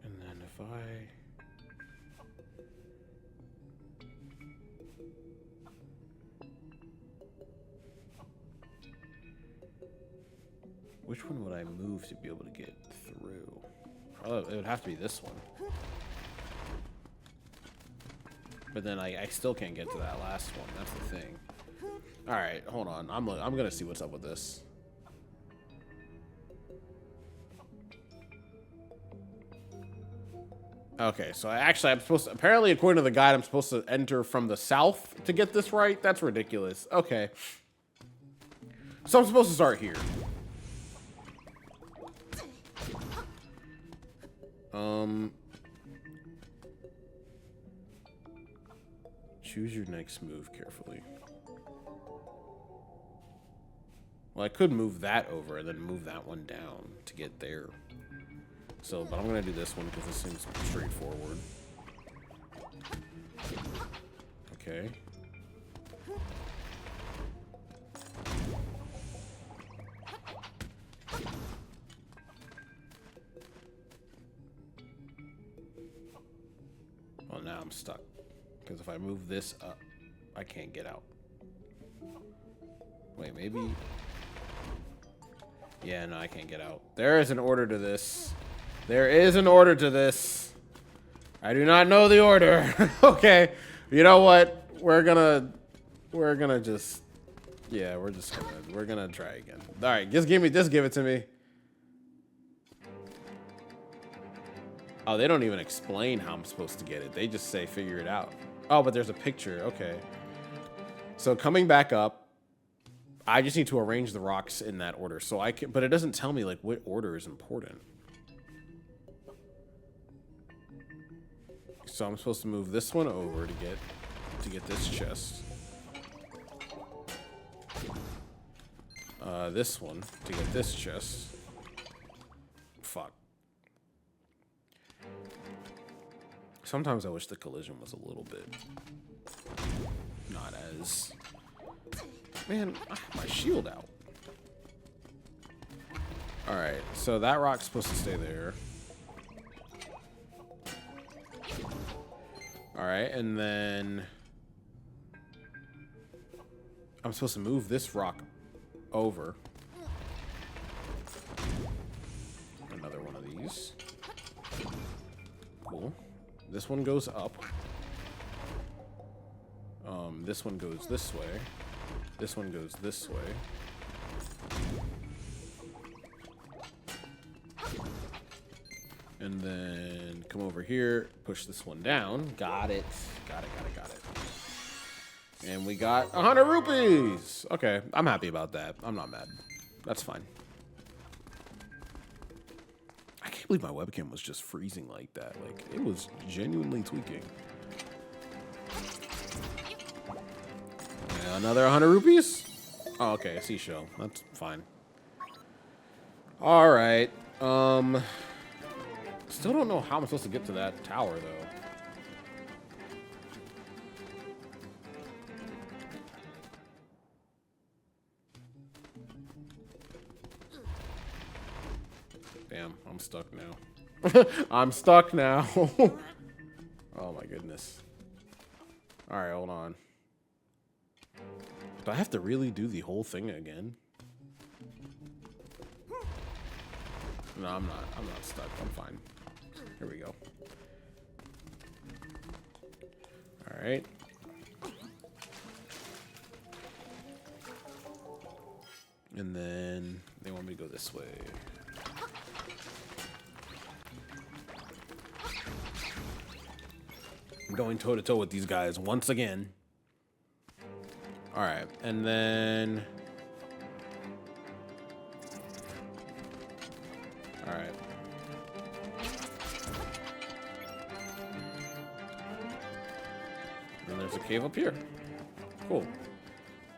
And then if I... Which one would I move to be able to get through? Probably, it would have to be this one. But then I still can't get to that last one. That's the thing. All right, hold on. I'm gonna see what's up with this. Okay, so I'm supposed to, apparently according to the guide, I'm supposed to enter from the south to get this right. That's ridiculous. Okay. So I'm supposed to start here. Choose your next move carefully. Well, I could move that over and then move that one down to get there. So, but I'm gonna do this one because this seems straightforward. Okay. Well, now I'm stuck. Because if I move this up, I can't get out. Wait, maybe... Yeah, no, I can't get out. There is an order to this. There is an order to this. I do not know the order. Okay. You know what? We're gonna just... Yeah, we're gonna try again. All right, just give it to me. Oh, they don't even explain how I'm supposed to get it. They just say figure it out. Oh, but there's a picture. Okay. So coming back up, I just need to arrange the rocks in that order. So I can, but it doesn't tell me like what order is important. So I'm supposed to move this one over to get this chest. This one to get this chest. Fuck. Sometimes I wish the collision was a little bit not as... Man, my shield out. All right, so that rock's supposed to stay there. All right, and then I'm supposed to move this rock over. Another one of these. Cool. This one goes up. This one goes this way. This one goes this way. And then come over here, push this one down. Got it. Got it. And we got 100 rupees. Okay, I'm happy about that. I'm not mad. That's fine. can't believe my webcam was just freezing like that. Like, it was genuinely tweaking. Yeah, another 100 rupees? Oh, okay, seashell. That's fine. All right. Still don't know how I'm supposed to get to that tower, though. Damn, I'm stuck now. I'm stuck now. Oh my goodness. All right, hold on. Do I have to really do the whole thing again? No, I'm not. I'm not stuck. I'm fine. Here we go. All right. And then they want me to go this way. I'm going toe to toe with these guys once again. All right, and then. All right. And there's a cave up here. Cool.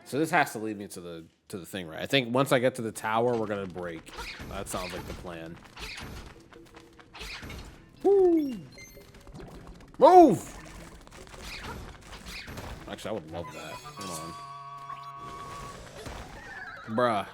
So this has to lead me to the thing, right? I think once I get to the tower, we're gonna break. That sounds like the plan. Woo! Move! Actually, I would love that. Hold on. Bruh.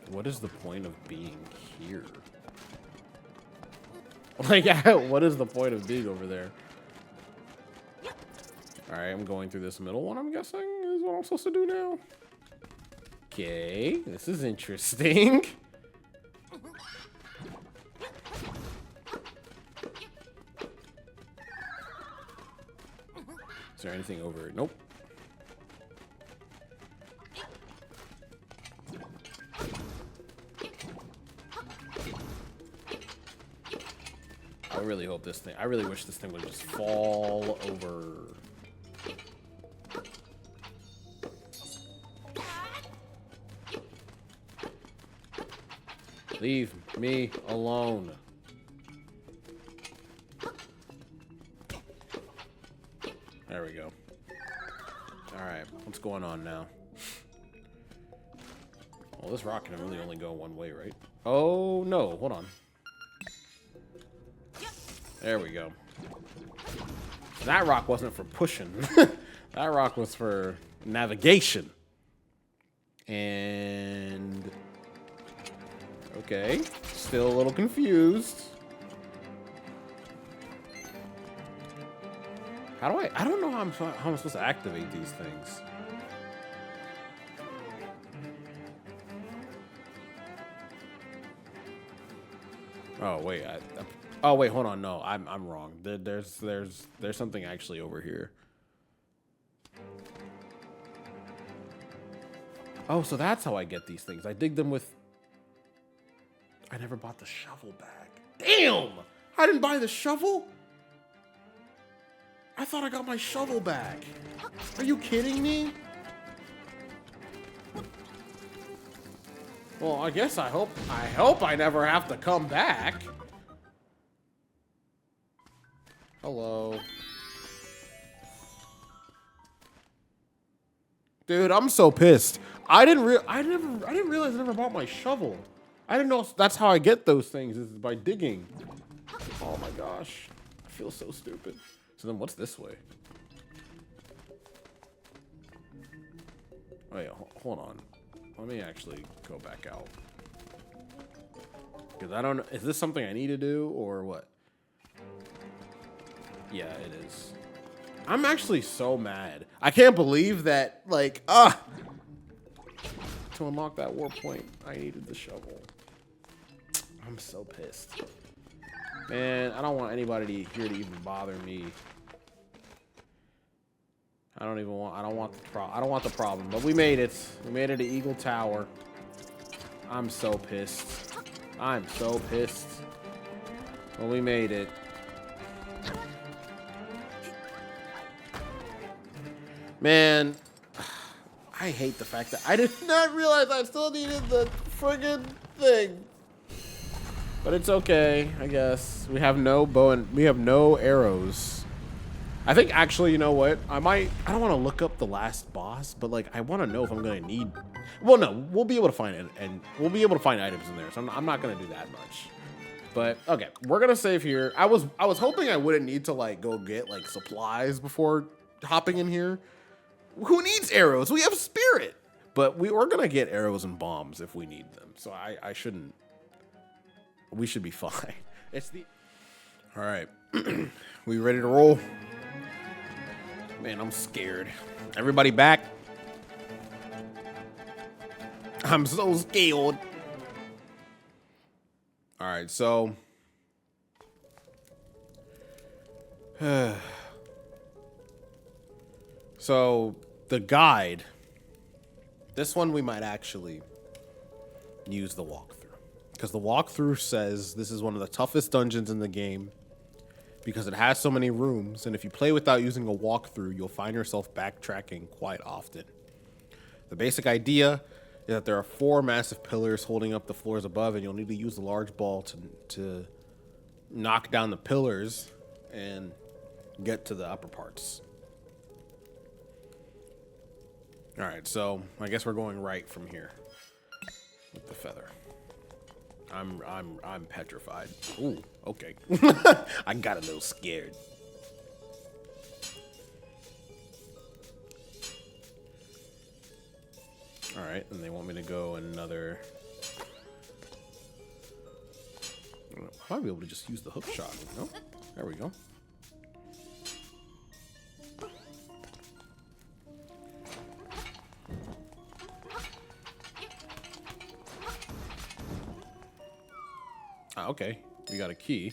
What is the point of being here? Like, what is the point of being over there? All right, I'm going through this middle one, I'm guessing, is what I'm supposed to do now. Okay, this is interesting. Is there anything over? Nope. I really hope this thing, I really wish this thing would just fall over. Leave me alone. There we go. All right, what's going on now? Well, this rock can really only go one way, right? Oh, no, hold on. There we go. That rock wasn't for pushing. That rock was for navigation. And... okay, still a little confused. How do I don't know how I'm supposed to activate these things. Oh wait, oh wait, hold on, no, I'm wrong. There's something actually over here. Oh, so that's how I get these things. I dig them with. I never bought the shovel back. Damn! I didn't buy the shovel? I thought I got my shovel back. Are you kidding me? Well, I guess I hope I never have to come back. Hello. Dude, I'm so pissed. I didn't realize I never bought my shovel. I didn't know that's how I get those things, is by digging. Oh my gosh. I feel so stupid. So then what's this way? Wait, hold on. Let me actually go back out. Because I don't know. Is this something I need to do or what? Yeah, it is. I'm actually so mad. I can't believe that, like, to unlock that warp point, I needed the shovel. I'm so pissed. Man, I don't want anybody here to even bother me. I don't want the problem, but we made it. We made it to Eagle Tower. I'm so pissed. I'm so pissed. Well, we made it. Man, I hate the fact that I did not realize I still needed the friggin' thing. But it's okay, I guess. We have no bow and we have no arrows. I think actually, you know what? I don't want to look up the last boss, but like I want to know if I'm gonna need. Well, no, we'll be able to find it, and we'll be able to find items in there. So I'm not gonna do that much. But okay, we're gonna save here. I was hoping I wouldn't need to like go get like supplies before hopping in here. Who needs arrows? We have spirit. But we're gonna get arrows and bombs if we need them. So I shouldn't. We should be fine. It's the. All right, we ready to roll? Man, I'm scared. Everybody back? I'm so scared. All right, so. So the guide. This one we might actually use the walkthrough. Because the walkthrough says this is one of the toughest dungeons in the game. Because it has so many rooms, and if you play without using a walkthrough, you'll find yourself backtracking quite often. The basic idea is that there are 4 massive pillars holding up the floors above, and you'll need to use the large ball to knock down the pillars and get to the upper parts. All right, so I guess we're going right from here with the feather. I'm petrified. Ooh, okay. I got a little scared. All right, and they want me to go another. I might be able to just use the hook shot. No, there we go. Okay, we got a key.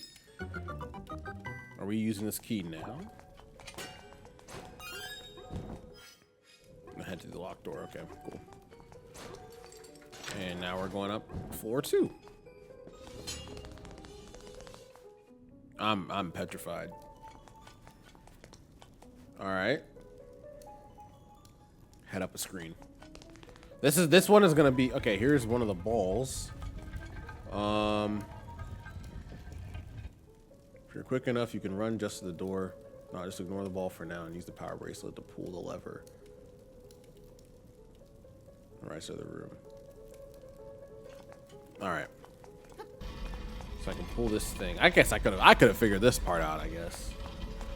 Are we using this key now? I head to the locked door. Okay, cool. And now we're going up floor 2. I'm petrified. All right. Head up a screen. This one is gonna be okay. Here's one of the balls. If you're quick enough, you can run just to the door. No, just ignore the ball for now and use the power bracelet to pull the lever. Right side of the room. All right. So I can pull this thing. I guess I could have figured this part out. I guess.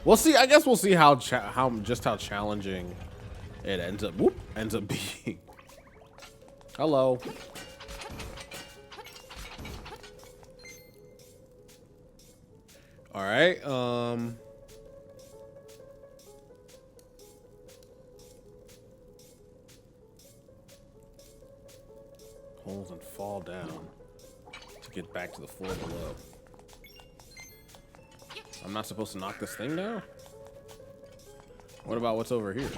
We'll see. I guess we'll see how challenging it ends up being. Hello. All right. Holes and fall down to get back to the floor below. I'm not supposed to knock this thing down? What about what's over here?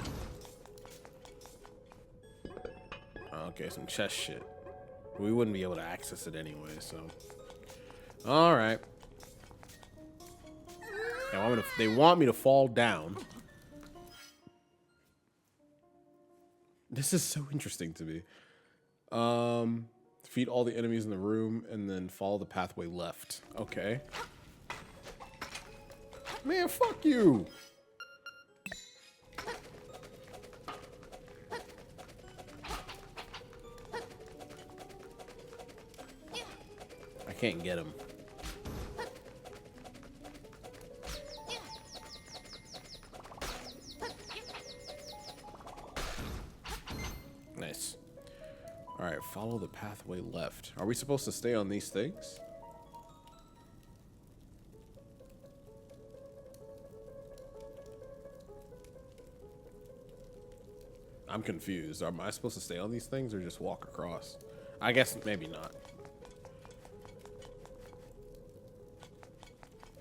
Okay, some chest shit. We wouldn't be able to access it anyway, so. All right. They want me to fall down. This is so interesting to me. Defeat all the enemies in the room and then follow the pathway left. Okay. Man, fuck you. I can't get him. Nice. All right, follow the pathway left. Are we supposed to stay on these things? I'm confused. Am I supposed to stay on these things or just walk across? I guess maybe not.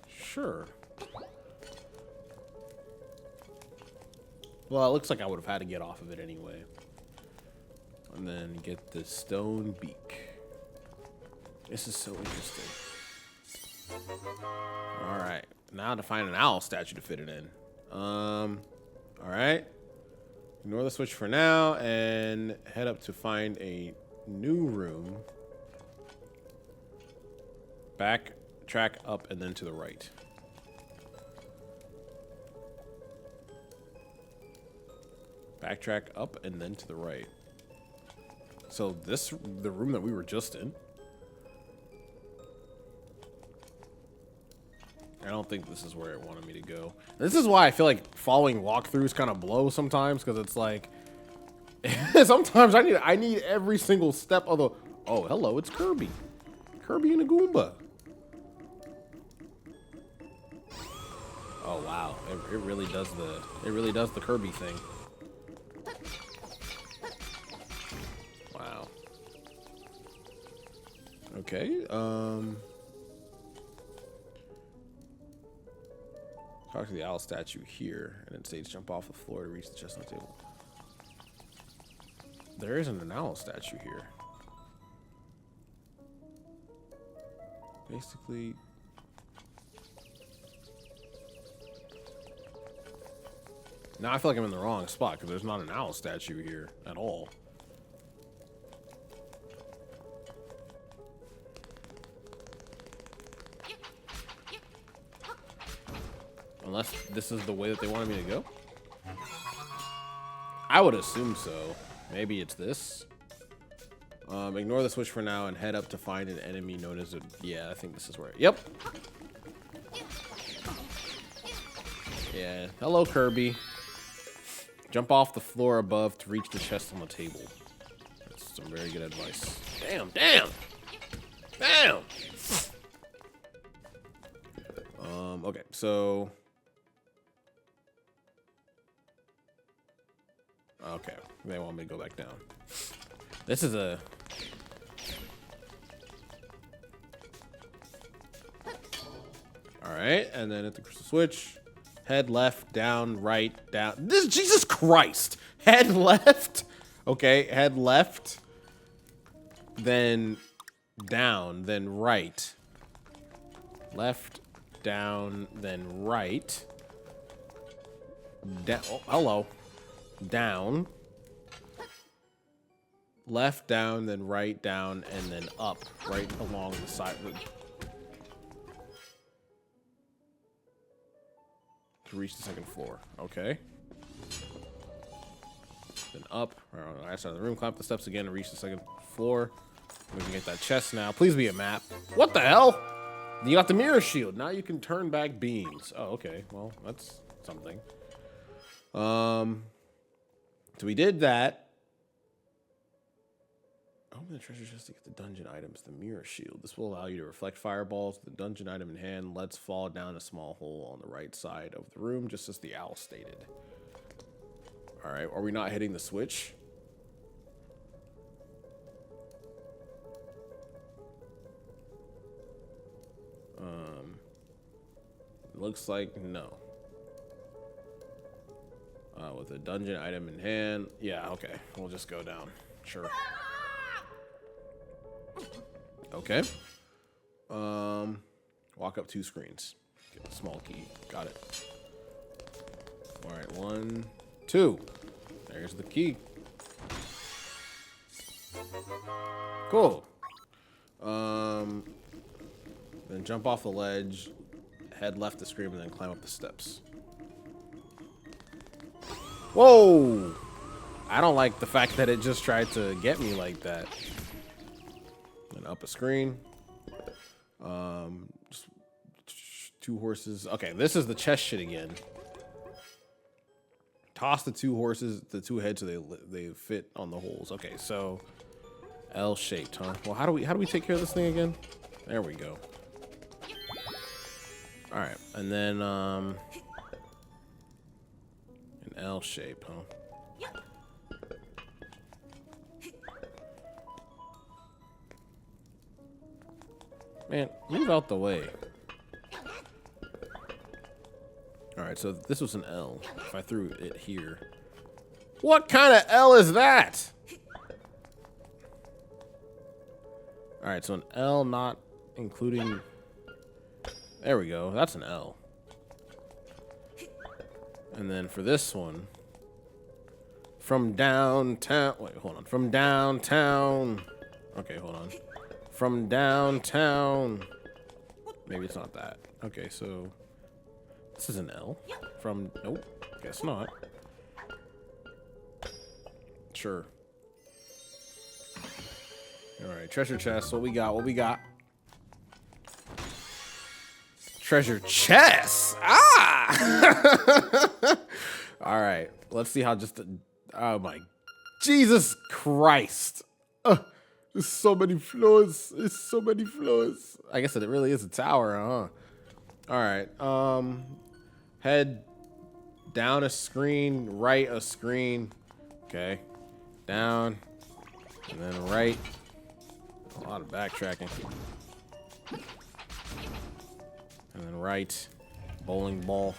Sure. Well, it looks like I would have had to get off of it anyway. And then get the stone beak. This is so interesting. All right. Now to find an owl statue to fit it in. All right. Ignore the switch for now and head up to find a new room. Backtrack up and then to the right. Backtrack up and then to the right. So the room that we were just in. I don't think this is where it wanted me to go. This is why I feel like following walkthroughs kind of blow sometimes, because it's like sometimes I need every single step of the. Oh, hello, it's Kirby. Kirby and a Goomba. Oh wow, it really does the Kirby thing. Wow. Okay. Talk to the owl statue here, and then stage jump off the floor to reach the chest on the table. There isn't an owl statue here. Basically, now I feel like I'm in the wrong spot because there's not an owl statue here at all. Unless this is the way that they wanted me to go. I would assume so. Maybe it's this. Ignore the switch for now and head up to find an enemy known as a... Yeah, I think this is where... Yep. Yeah. Hello, Kirby. Jump off the floor above to reach the chest on the table. That's some very good advice. Damn, damn! Damn! Okay, so... Okay, they want me to go back down. This is a... Alright, and then at the crystal switch, head left, down, right, down. This, Jesus Christ! Head left. Okay, head left. Then down, then right. Left, down, then right. Down. Oh, hello. Down. Left, down, then right, down, and then up. Right along the side. To reach the second floor. Okay. Then up. Or I started the room, climb up the steps again to reach the second floor. We can get that chest now. Please be a map. What the hell? You got the mirror shield. Now you can turn back beams. Oh, okay. Well, that's something. So we did that. Open the treasure chest to get the dungeon items. The mirror shield. This will allow you to reflect fireballs. The dungeon item in hand lets fall down a small hole on the right side of the room, just as the owl stated. All right. Are we not hitting the switch? Looks like no. With a dungeon item in hand. Yeah, okay. We'll just go down. Sure. Okay. Walk up 2 screens. Get the small key. Got it. All right, 1, 2. There's the key. Cool. Then jump off the ledge, head left the screen, and then climb up the steps. Whoa! I don't like the fact that it just tried to get me like that. And up a screen. Just 2 horses. Okay, this is the chest shit again. Toss the 2 horses, the 2 heads, so they fit on the holes. Okay, so L-shaped, huh? Well, how do we take care of this thing again? There we go. All right, and then an L shape, huh? Man, move out the way. All right, so this was an L. If I threw it here. What kind of L is that? All right, so an L not including... There we go. That's an L. And then for this one, from downtown. Wait, hold on. From downtown. Okay, hold on. From downtown. Maybe it's not that. Okay, so this is an L. From, nope, guess not. Sure. All right, treasure chest. What we got? What we got? Treasure chest. Ah. All right. Let's see how just. Oh my, Jesus Christ! There's so many floors. There's so many floors. I guess it really is a tower, huh? All right. Head down a screen, right a screen. Okay. Down and then right. A lot of backtracking. And then right. Bowling ball.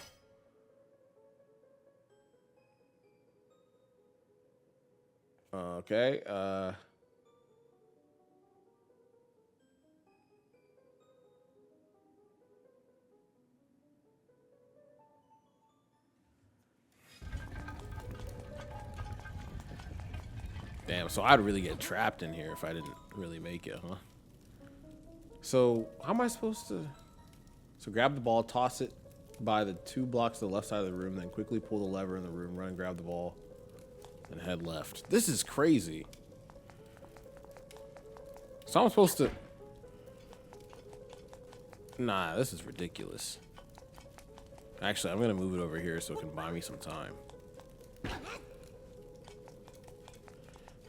Okay. Damn, so I'd really get trapped in here if I didn't really make it, huh? So how am I supposed to? So grab the ball, toss it by the 2 blocks to the left side of the room, then quickly pull the lever in the room, run, grab the ball, and head left. This is crazy. So I'm supposed to... Nah, this is ridiculous. Actually, I'm gonna move it over here so it can buy me some time.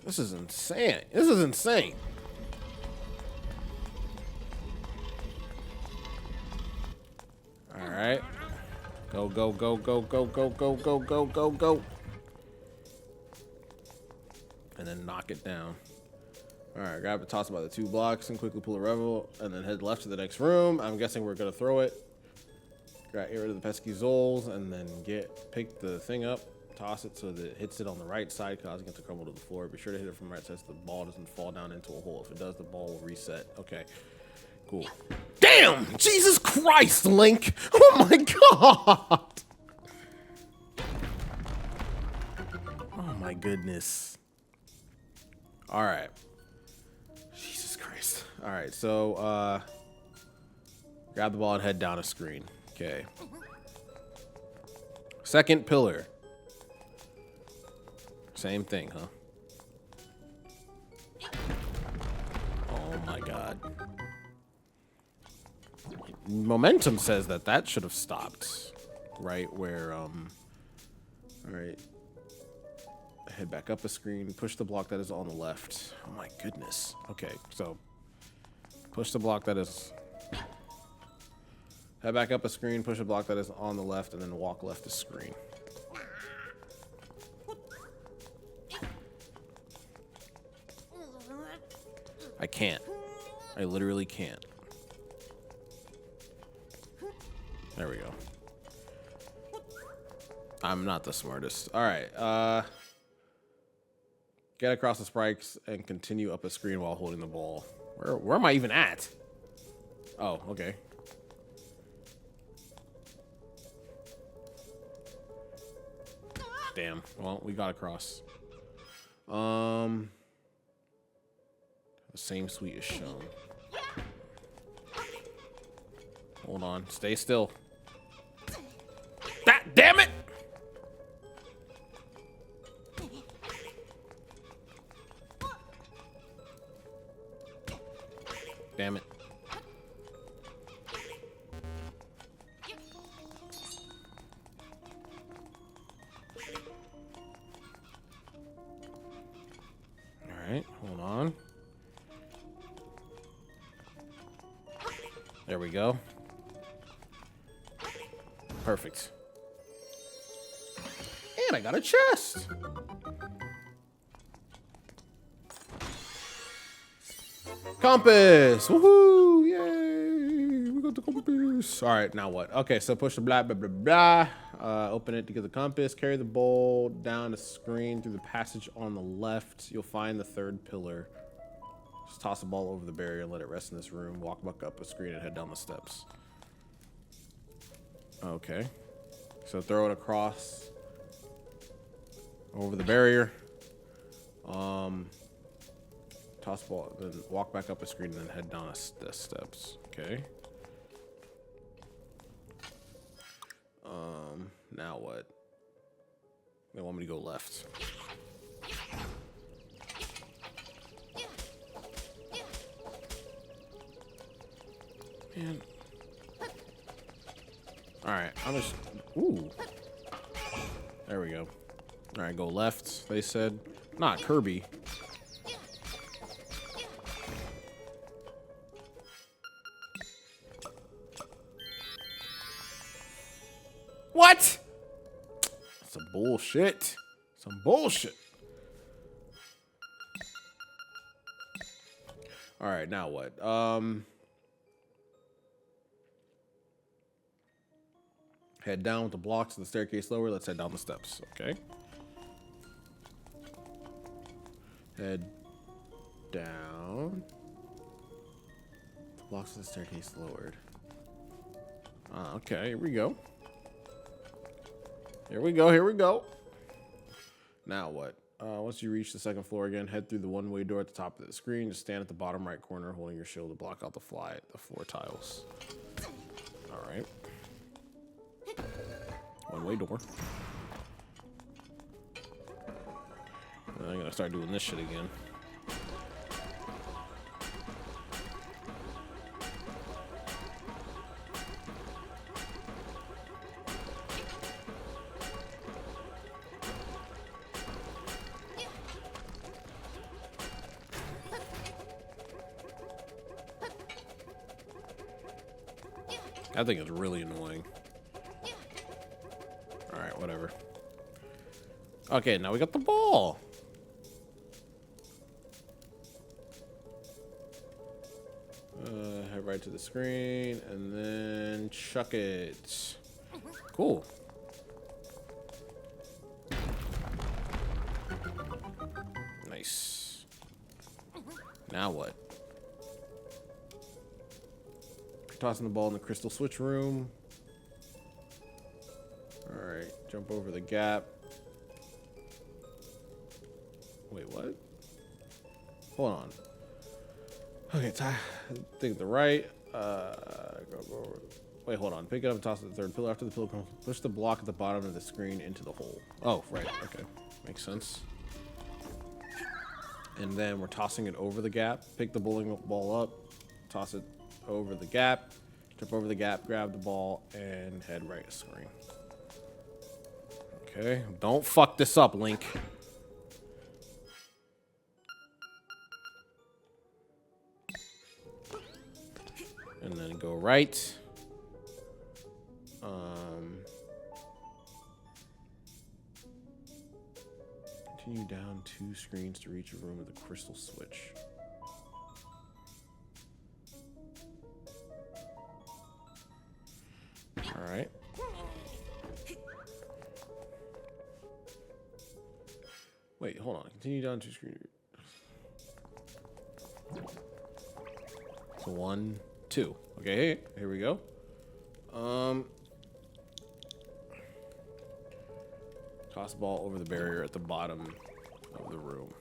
This is insane. This is insane. All right. Go, go, go, go, go, go, go, go, go, go, go. And then knock it down. All right, grab it, toss it by the 2 blocks, and quickly pull the lever, and then head left to the next room. I'm guessing we're gonna throw it. Get rid of the pesky Zols, and then pick the thing up, toss it so that it hits it on the right side, causing it to crumble to the floor. Be sure to hit it from the right side so the ball doesn't fall down into a hole. If it does, the ball will reset. Okay, cool. Damn! Jesus Christ, Link! Oh my God! Oh my goodness. All right. Jesus Christ. All right, so grab the ball and head down a screen. Okay. Second pillar. Same thing, huh? Oh my God. Momentum says that should have stopped right where all right. Head back up a screen, push the block that is on the left. Oh my goodness. Okay, so push the block that is, head back up a screen, push a block that is on the left, and then walk left the screen. I can't. I literally can't. There we go. I'm not the smartest. All right. Get across the spikes and continue up a screen while holding the ball. Where am I even at? Oh, okay. Damn. Well, we got across. The same suite is shown. Hold on. Stay still. Ah, damn it! Damn it. All right, hold on. There we go. Perfect. And I got a chest. Compass! Woohoo! Yay! We got the compass. All right, now what? Okay, so push the blah, blah, blah, blah. Open it to get the compass. Carry the bowl down the screen through the passage on the left. You'll find the 3rd pillar. Just toss the ball over the barrier and let it rest in this room. Walk back up a screen and head down the steps. Okay. So throw it across over the barrier. Toss ball, then walk back up a screen, and then head down the steps. Okay. Now what? They want me to go left. Man. All right, I'm just. Ooh. There we go. All right, go left. They said, not Kirby. What? Some bullshit. Some bullshit. All right, now what? Head down with the blocks of the staircase lower. Let's head down the steps. Okay. Head down. The blocks of the staircase lowered. Okay, here we go. Here we go, here we go. Now what? Once you reach the second floor again, head through the one-way door at the top of the screen. Just stand at the bottom right corner holding your shield to block out the floor tiles. All right. One-way door. I'm gonna start doing this shit again. I think it's really annoying. Alright, whatever. Okay, now we got the ball. Head right to the screen and then chuck it. Cool. Nice. Now what? Tossing the ball in the crystal switch room. All right, jump over the gap. Wait, what? Hold on. Okay, think the right. Go over. Wait, hold on. Pick it up and toss it to the third pillar. After the pillar comes, push the block at the bottom of the screen into the hole. Oh, right. Okay, makes sense. And then we're tossing it over the gap. Pick the bowling ball up, toss it over the gap, jump over the gap, grab the ball, and head right to screen. Okay, don't fuck this up, Link. And then go right. Continue down 2 screens to reach a room with a crystal switch. All right. Wait, hold on. Continue down 2 screens. So 1, 2. Okay, here we go. Toss the ball over the barrier at the bottom of the room.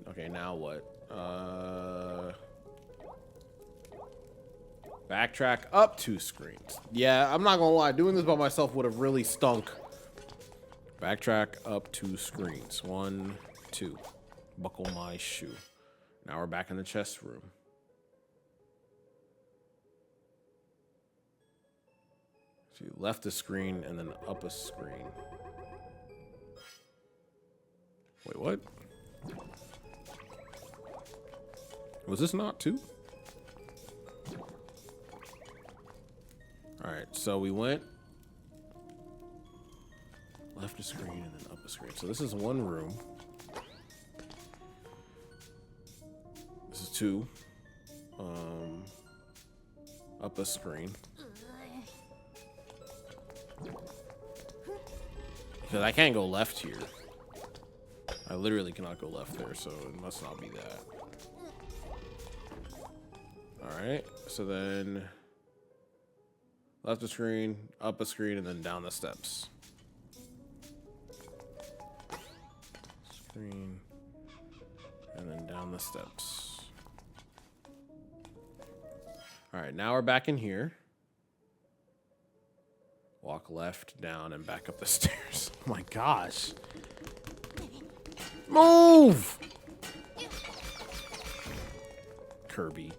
Okay, now what? Backtrack up 2 screens. Yeah, I'm not gonna lie. Doing this by myself would have really stunk. Backtrack up 2 screens. 1, 2. Buckle my shoe. Now we're back in the chest room. So you left a screen and then up a screen. Wait, what? Was this not 2? All right, so we went left a screen and then up a screen. So this is 1 room. This is 2. Up a screen. Because I can't go left here. I literally cannot go left there, so it must not be that. All right, so then Left a screen, up a screen, and then down the steps. Screen, and then down the steps. All right, now we're back in here. Walk left, down, and back up the stairs. Oh my gosh. Move! Kirby.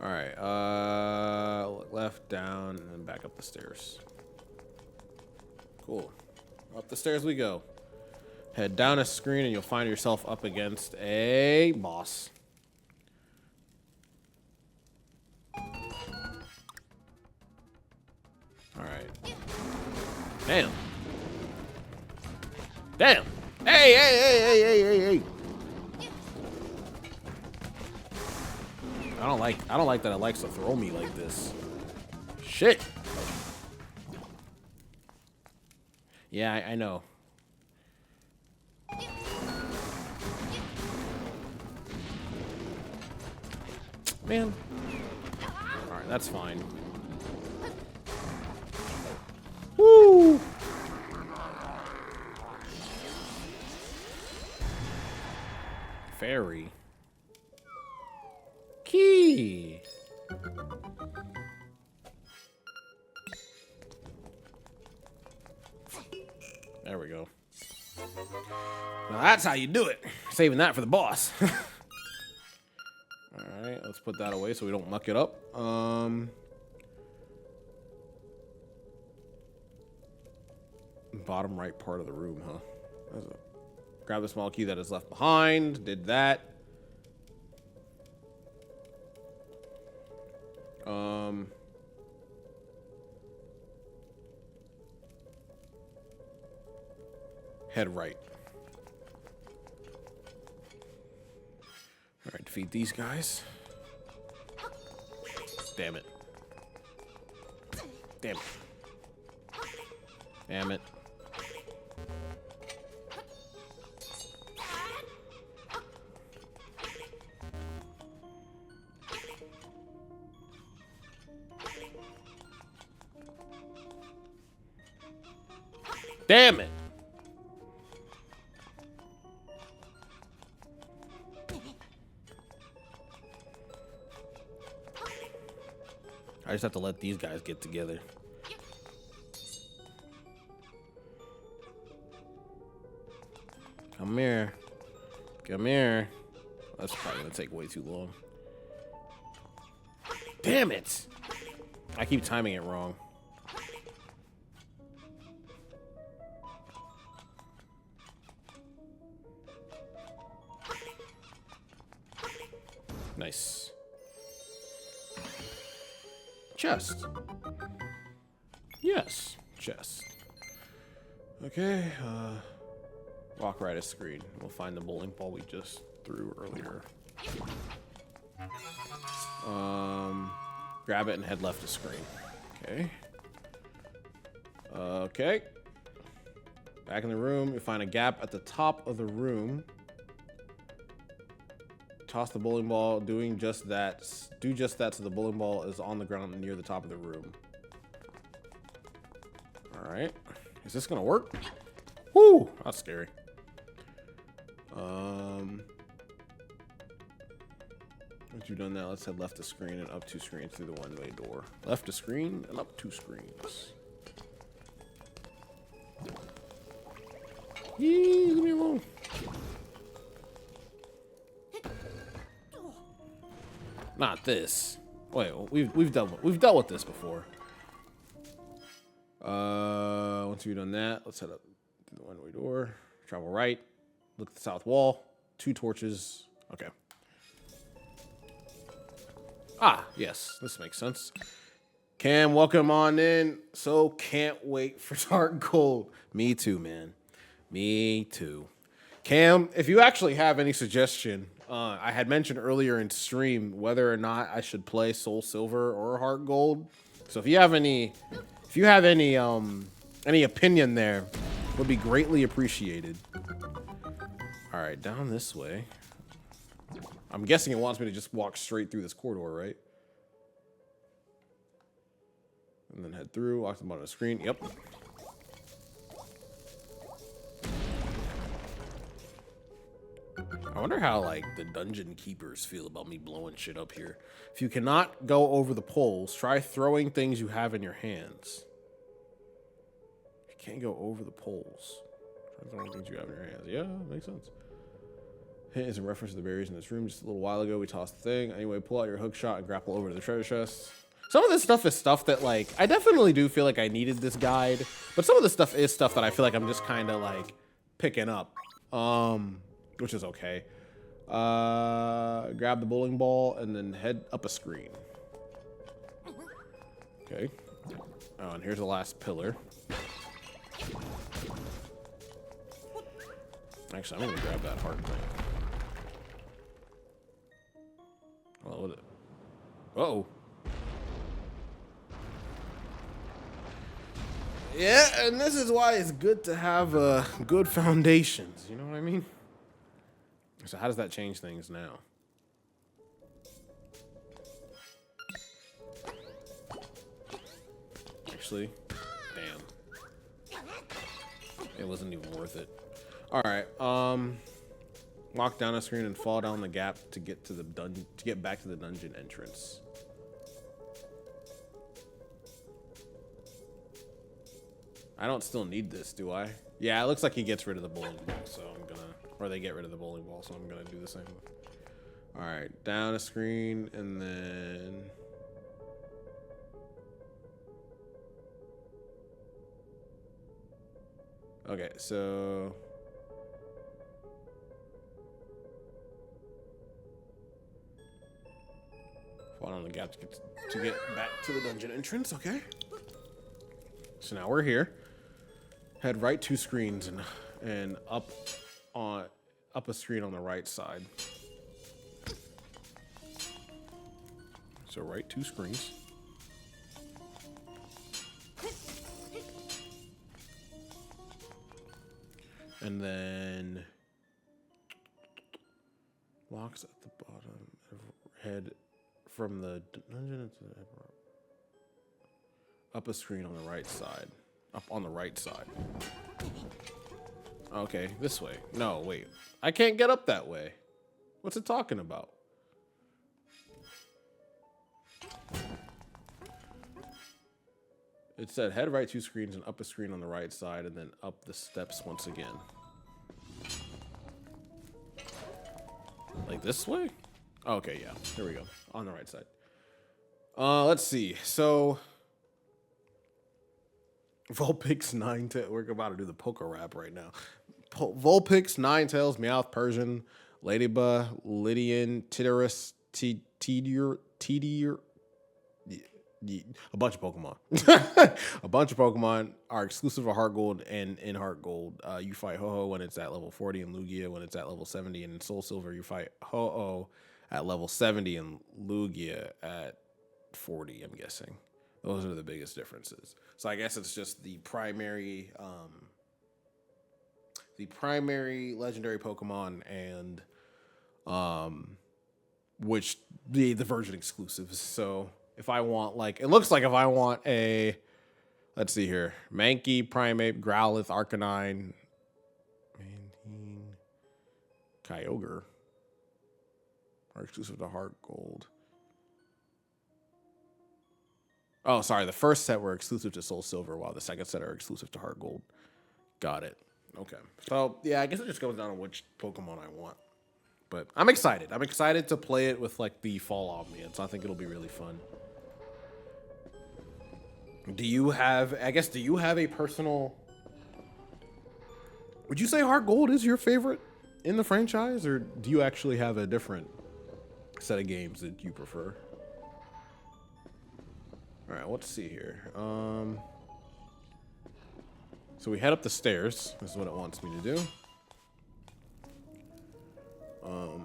All right, left, down, and then back up the stairs. Cool. Up the stairs we go. Head down a screen and you'll find yourself up against a boss. All right. Damn. Damn. Hey. I don't like that it likes to throw me like this. Shit. Yeah, I know. Man. Alright, that's fine. Woo! Fairy. Key. There we go. Now that's how you do it. Saving that for the boss. Alright, let's put that away so we don't muck it up. Bottom right part of the room, huh? Grab the small key that is left behind. Did that. Head right. All right, defeat these guys. Damn it. Damn it. Damn it. Damn it. I just have to let these guys get together. Come here. Come here. That's probably gonna take way too long. Damn it! I keep timing it wrong. Nice. Chest. Yes, chest. Okay, walk right a screen. We'll find the bowling ball we just threw earlier. Grab it and head left a screen. Okay. Okay. Back in the room, you find a gap at the top of the room. Toss the bowling ball, doing just that. Do just that so the bowling ball is on the ground near the top of the room. All right. Is this gonna work? Whoo! That's scary. Once you've done that, let's head left the screen and up 2 screens through the one-way door. Left a screen and up 2 screens. Yee, leave me alone. Not this. Wait, we've dealt with this before. Once you've done that, let's head up to the one-way door. Travel right. Look at the south wall. 2 torches. Okay. Ah, yes, this makes sense. Cam, welcome on in. So can't wait for Dark Gold. Me too, man. Me too. Cam, if you actually have any suggestion, I had mentioned earlier in stream whether or not I should play Soul Silver or Heart Gold. So if you have any opinion there, would be greatly appreciated. All right, down this way. I'm guessing it wants me to just walk straight through this corridor, right? And then head through, walk them on the screen. Yep. I wonder how, like, the dungeon keepers feel about me blowing shit up here. If you cannot go over the poles, try throwing things you have in your hands. You can't go over the poles. Try throwing things you have in your hands. Yeah, makes sense. Hint is in reference to the barriers in this room. Just a little while ago, we tossed the thing. Anyway, pull out your hook shot and grapple over to the treasure chest. Some of this stuff is stuff that, like, I definitely do feel like I needed this guide. But some of this stuff is stuff that I feel like I'm just kind of, like, picking up. Which is okay. Grab the bowling ball and then head up a screen. Okay. Oh, and here's the last pillar. Actually, I'm gonna grab that heart thing. Well, what? Uh-oh. Yeah, and this is why it's good to have good foundations. You know what I mean? So how does that change things now? Actually, damn. It wasn't even worth it. All right. Walk down a screen and fall down the gap to get to the dungeon, to get back to the dungeon entrance. I don't still need this, do I? Yeah, it looks like he gets rid of the bowling ball, so I'm gonna, or they get rid of the bowling ball, so I'm gonna do the same. All right, down a screen and then. Okay, so. Fall down the gap to get back to the dungeon entrance, okay? So now we're here. Head right 2 screens and up a screen on the right side. So right 2 screens. And then locks at the bottom. Head from the dungeon up a screen on the right side. Up on the right side. Okay, this way. No, wait. I can't get up that way. What's it talking about? It said head right 2 screens and up a screen on the right side and then up the steps once again. Like this way? Okay, yeah. Here we go. On the right side. Let's see. So Vulpix, Ninetales. We're about to do the poker rap right now. Vulpix, Ninetales, Meowth, Persian, Ladybug, Lydian, Titterus, Tedier, a bunch of Pokemon. A bunch of Pokemon are exclusive to Heart Gold and in Heart Gold. You fight Ho-Oh when it's at level 40 and Lugia when it's at level 70. And in Soul Silver, you fight Ho-Oh at level 70 and Lugia at 40, I'm guessing. Those are the biggest differences. So I guess it's just the primary legendary Pokemon and which the version exclusives. So if I want, like, it looks like if I want a, let's see here, Mankey, Primeape, Growlithe, Arcanine, Mantine, Kyogre are exclusive to Heart Gold. Oh, sorry. The first set were exclusive to Soul Silver, while the second set are exclusive to Heart Gold. Got it. Okay. So, yeah, I guess it just goes down to which Pokemon I want. But I'm excited. I'm excited to play it with, like, the fall Omnians. I think it'll be really fun. Do you have a personal... Would you say Heart Gold is your favorite in the franchise? Or do you actually have a different set of games that you prefer? All right, let's see here. So we head up the stairs. This is what it wants me to do. All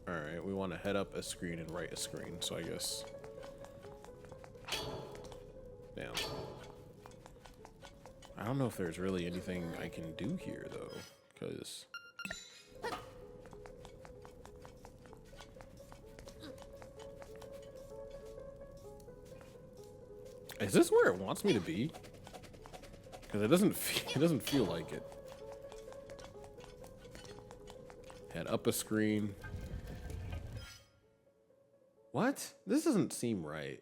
right, we want to head up a screen and right a screen. So I guess, damn. I don't know if there's really anything I can do here, though, because... Is this where it wants me to be? Because it doesn't feel like it. Head up a screen. What? This doesn't seem right.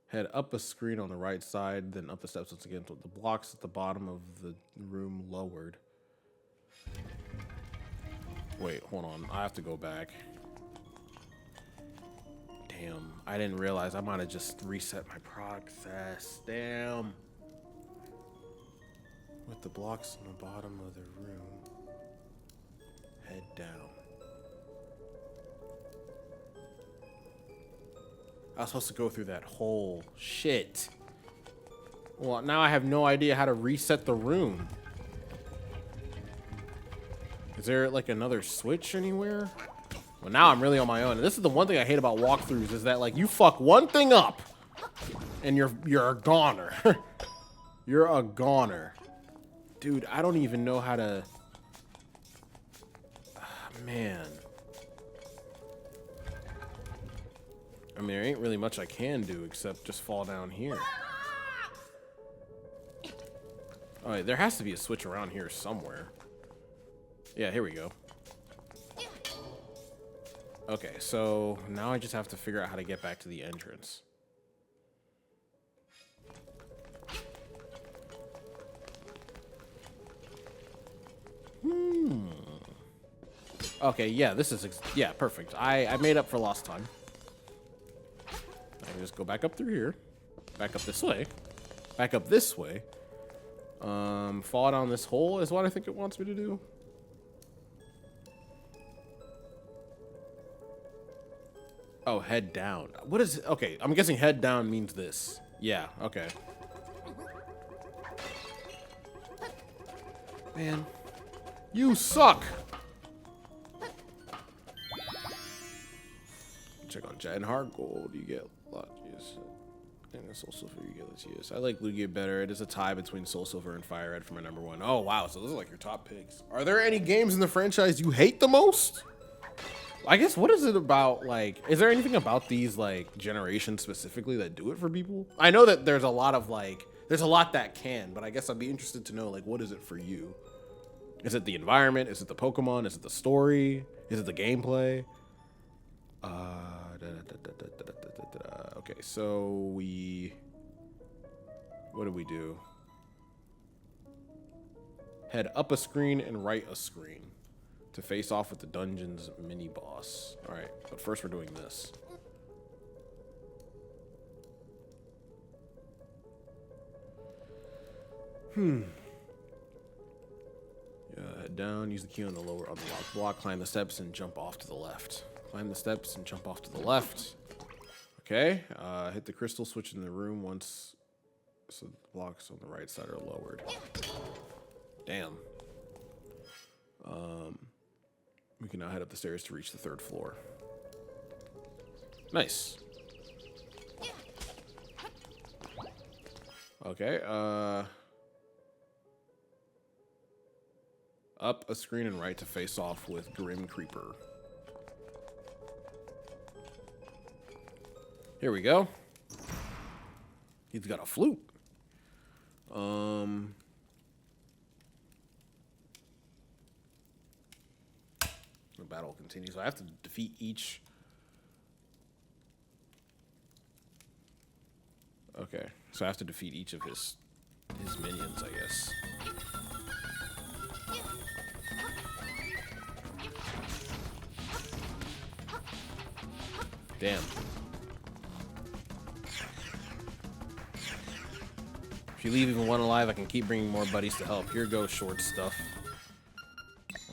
Head up a screen on the right side, then up the steps once again until the blocks at the bottom of the room lowered. Wait, hold on. I have to go back. Damn, I didn't realize I might have just reset my process. Damn. With the blocks on the bottom of the room. Head down. I was supposed to go through that whole shit. Well, now I have no idea how to reset the room. Is there like another switch anywhere? Well, now I'm really on my own. And this is the one thing I hate about walkthroughs is that like you fuck one thing up and you're a goner. You're a goner. Dude, I don't even know how to... man. I mean, there ain't really much I can do except just fall down here. All right, there has to be a switch around here somewhere. Yeah, here we go. Okay, so now I just have to figure out how to get back to the entrance. Okay, yeah, this is... yeah, perfect. I made up for lost time. I can just go back up through here. Back up this way. Back up this way. Fall down this hole is what I think it wants me to do. Oh, head down. What is... okay, I'm guessing head down means this. Yeah, okay. Man. You suck! Check on Jet and Hard Gold. You get a lot. Yes. And Soul Silver, you get let's use. I like Lugia better. It is a tie between Soul Silver and Fire Red for my number one. Oh, wow. So those are like your top picks. Are there any games in the franchise you hate the most? I guess, what is it about, like, is there anything about these, like, generations specifically that do it for people? I know that there's a lot of, like, there's a lot that can, but I guess I'd be interested to know, like, what is it for you? Is it the environment? Is it the Pokemon? Is it the story? Is it the gameplay? Okay, so what do we do? Head up a screen and right a screen to face off with the dungeon's mini boss. All right, but first we're doing this. Head down, use the key on the locked block, climb the steps and jump off to the left. Climb the steps and jump off to the left. Okay, hit the crystal switch in the room once so the blocks on the right side are lowered. Damn. We can now head up the stairs to reach the 3rd floor. Nice. Okay, up a screen and right to face off with Grim Creeper. Here we go. He's got a flute. The battle continues. I have to defeat each. Okay, so I have to defeat each of his minions, I guess. Damn. If you leave even one alive, I can keep bringing more buddies to help. Here goes short stuff.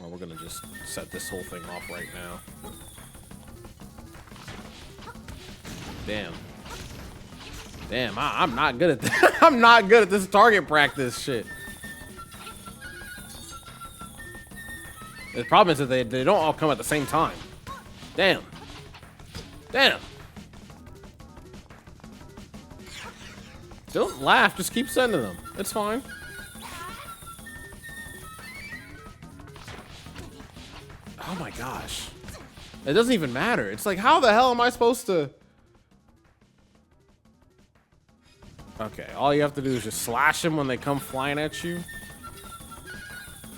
Well, we're gonna just set this whole thing off right now. Damn. Damn, I'm not good at this. I'm not good at this target practice shit. The problem is that they don't all come at the same time. Damn. Damn. Don't laugh, just keep sending them. It's fine. Oh my gosh. It doesn't even matter. It's like, how the hell am I supposed to... Okay, all you have to do is just slash them when they come flying at you.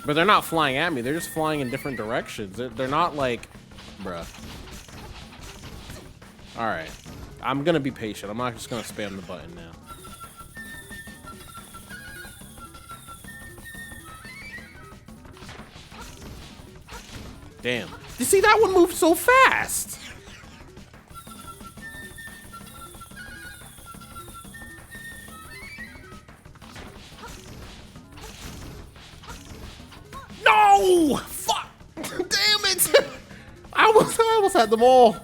But they're not flying at me. They're just flying in different directions. They're not like... Bruh. Alright. I'm gonna be patient. I'm not just gonna spam the button now. Damn. You see, that one moved so fast. No! Fuck! Damn it! I almost had them all.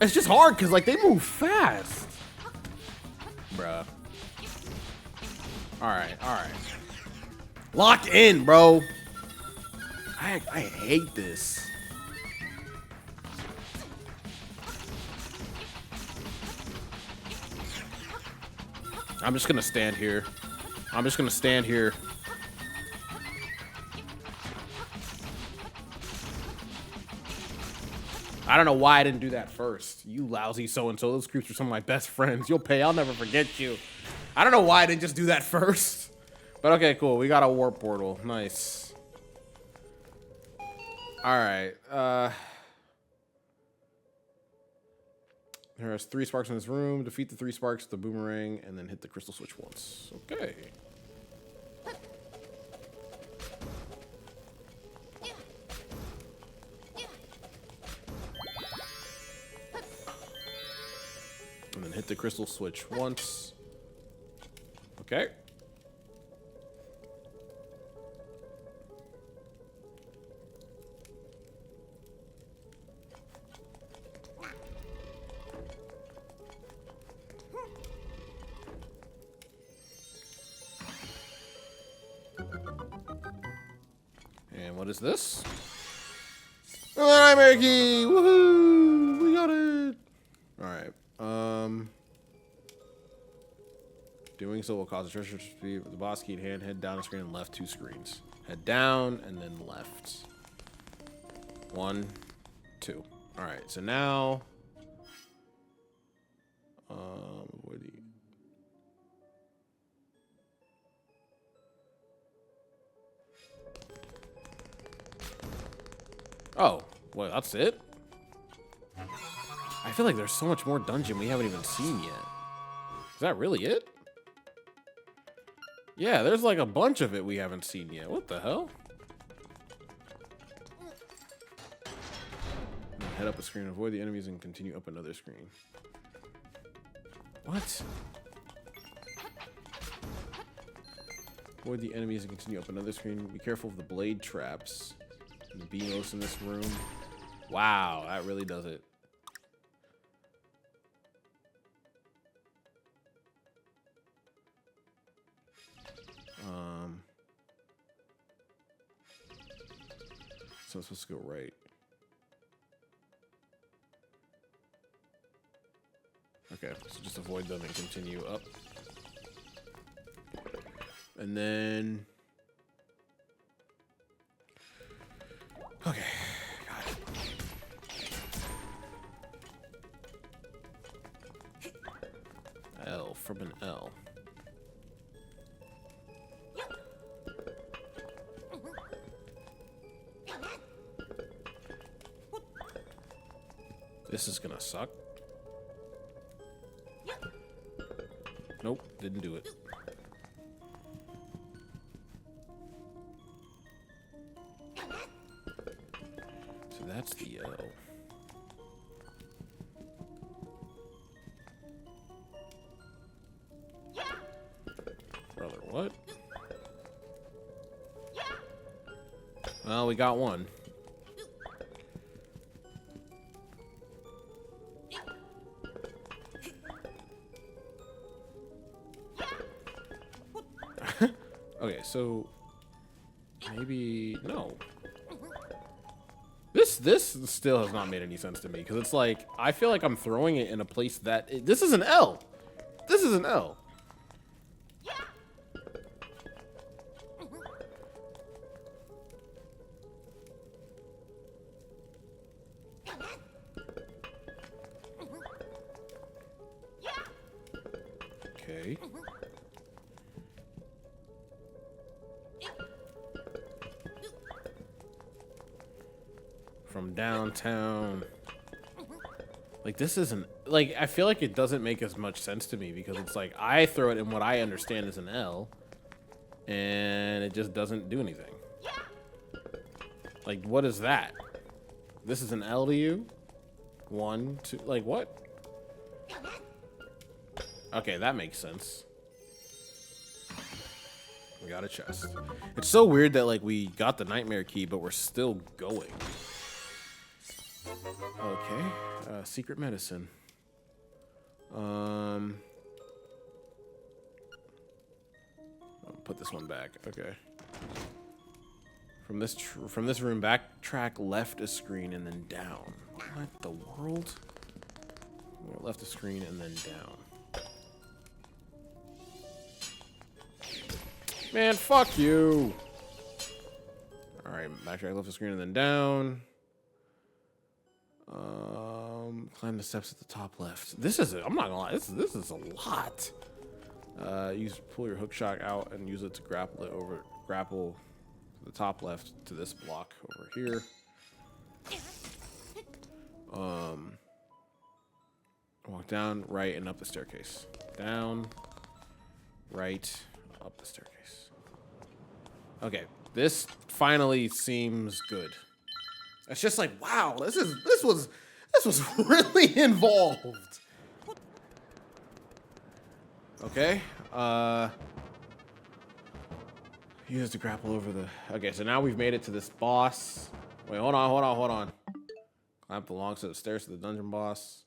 It's just hard because like they move fast. Bruh. Alright, alright. Lock in, bro. I hate this. I'm just gonna stand here. I'm just gonna stand here. I don't know why I didn't do that first. You lousy so-and-so. Those creeps are some of my best friends. You'll pay. I'll never forget you. I don't know why I didn't just do that first. But okay, cool. We got a warp portal. Nice. All right. There is 3 sparks in this room. Defeat the 3 sparks, the boomerang, and then hit the crystal switch once. Okay. And then hit the crystal switch once. Okay. And what is this? Nightmare key! Woohoo! We got it! Alright. Doing so will cause the treasure to be with the boss key in hand, head down the screen and left 2 screens. Head down and then left. 1, 2. Alright, so now where the Oh, well, that's it? I feel like there's so much more dungeon we haven't even seen yet. Is that really it? Yeah, there's like a bunch of it we haven't seen yet. What the hell? Head up a screen, avoid the enemies, and continue up another screen. What? Avoid the enemies and continue up another screen. Be careful of the blade traps. And the BMOS in this room. Wow, that really does it. So it's supposed to go right. Okay, so just avoid them and continue up. And then... Okay, got it. L from an L. This is gonna suck. Nope, didn't do it. So that's the O. Brother, what? Well, we got one. Okay, so Maybe no. This still has not made any sense to me because it's like I feel like I'm throwing it in a place that this is an L. This is an L. Okay. From downtown. Like, this isn't... Like, I feel like it doesn't make as much sense to me because it's like, I throw it in what I understand is an L, and it just doesn't do anything. Like, what is that? This is an L to you? 1, 2... Like, what? Okay, that makes sense. We got a chest. It's so weird that, like, we got the nightmare key, but we're still going. Okay, secret medicine. I'll put this one back. Okay. From this room, backtrack left a screen and then down. What the world? Left a screen and then down. Man, fuck you. All right, backtrack left the screen and then down. Climb the steps at the top left. This is it. I'm not gonna lie. This is a lot. Pull your hook shot out and use it to grapple the top left to this block over here. Walk down, right, and up the staircase. Down, right, up the staircase. Okay, this finally seems good. It's just like, wow, this was really involved. Okay, use it to grapple over the. Okay, so now we've made it to this boss. Wait, hold on. Climb up the long set of stairs to the dungeon boss.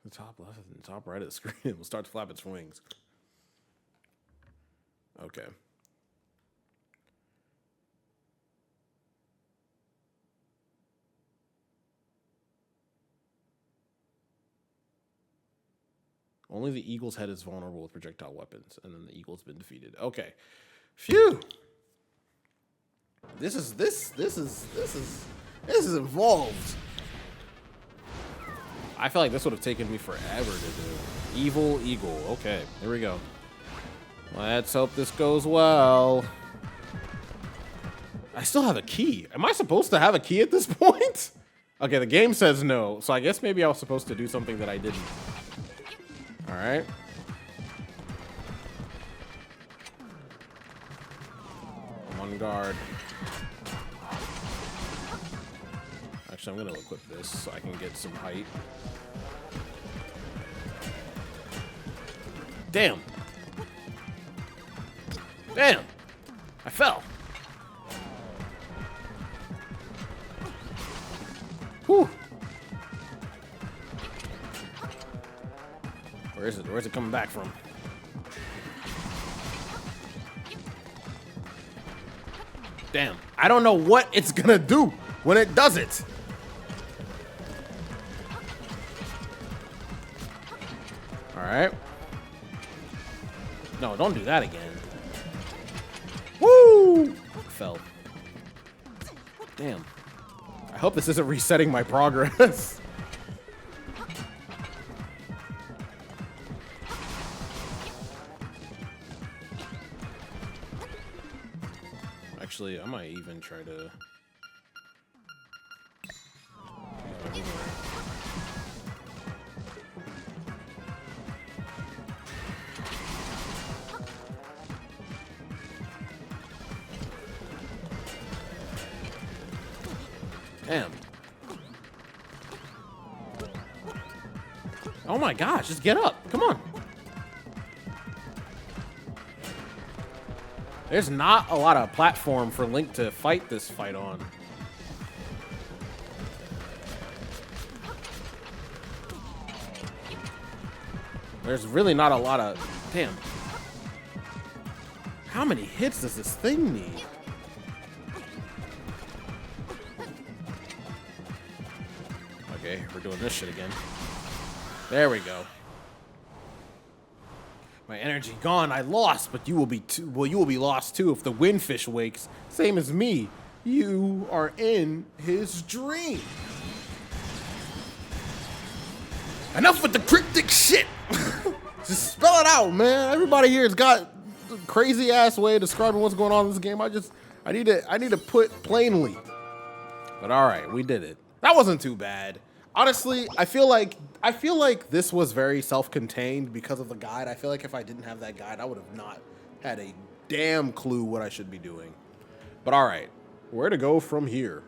The top left and top right of the screen will start to flap its wings. Okay. Only the eagle's head is vulnerable with projectile weapons, and then the eagle's been defeated. Okay. Phew. This is involved. I feel like this would have taken me forever to do. Evil eagle. Okay, here we go. Let's hope this goes well. I still have a key. Am I supposed to have a key at this point? Okay, the game says no, so I guess maybe I was supposed to do something that I didn't. All right. I'm on guard. Actually, I'm gonna equip this so I can get some height. Damn. Damn. I fell. Whew. Where is it? Where's it coming back from? Damn. I don't know what it's gonna do when it does it. All right. No, don't do that again. Woo! Fell. Damn. I hope this isn't resetting my progress. Actually, I might even try to... Damn. Oh my gosh, just get up. Come on. There's not a lot of platform for Link to fight this fight on. There's really not a lot of... Damn. How many hits does this thing need? Okay, we're doing this shit again. There we go. My energy gone. I lost, but you will be too. Well, you will be lost too if the windfish wakes. Same as me. You are in his dream. Enough with the cryptic shit. Just spell it out, man. Everybody here has got a crazy ass way of describing what's going on in this game. I need to put plainly. But all right, we did it. That wasn't too bad. Honestly, I feel like this was very self-contained because of the guide. I feel like if I didn't have that guide, I would have not had a damn clue what I should be doing. But all right, where to go from here?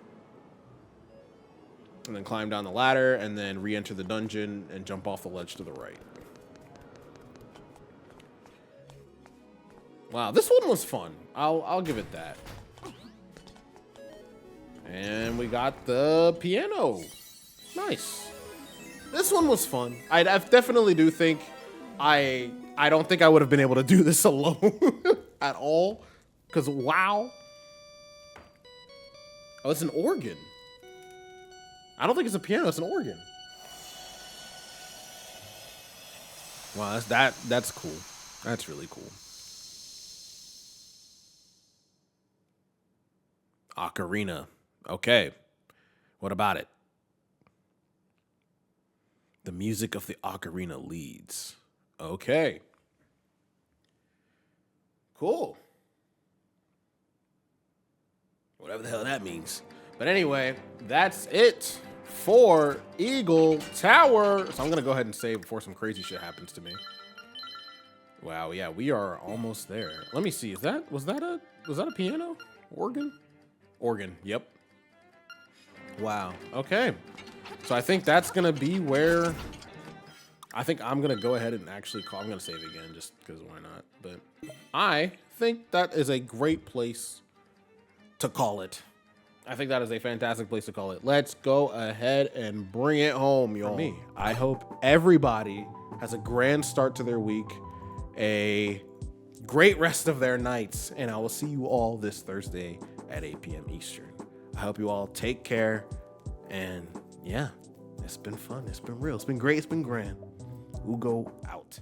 And then climb down the ladder and then re-enter the dungeon and jump off the ledge to the right. Wow, this one was fun. I'll give it that. And we got the piano. Nice. This one was fun. I definitely do think I don't think I would have been able to do this alone at all. Because wow. Oh, it's an organ. I don't think it's a piano, it's an organ. Wow, that's cool. That's really cool. Ocarina. Okay. What about it? The music of the ocarina leads. Okay. Cool. Whatever the hell that means. But anyway, that's it for Eagle Tower. So I'm going to go ahead and save before some crazy shit happens to me. Wow, yeah, we are almost there. Let me see. Was that a piano? Organ? Organ. Yep. Wow. Okay. So I think that's going to be where I think I'm going to go ahead and actually call. I'm going to save again just because why not? But I think that is a great place to call it. I think that is a fantastic place to call it. Let's go ahead and bring it home, y'all. For me, I hope everybody has a grand start to their week, a great rest of their nights, and I will see you all this Thursday at 8 p.m. Eastern. I hope you all take care, and yeah, it's been fun. It's been real. It's been great. It's been grand. Ugo out.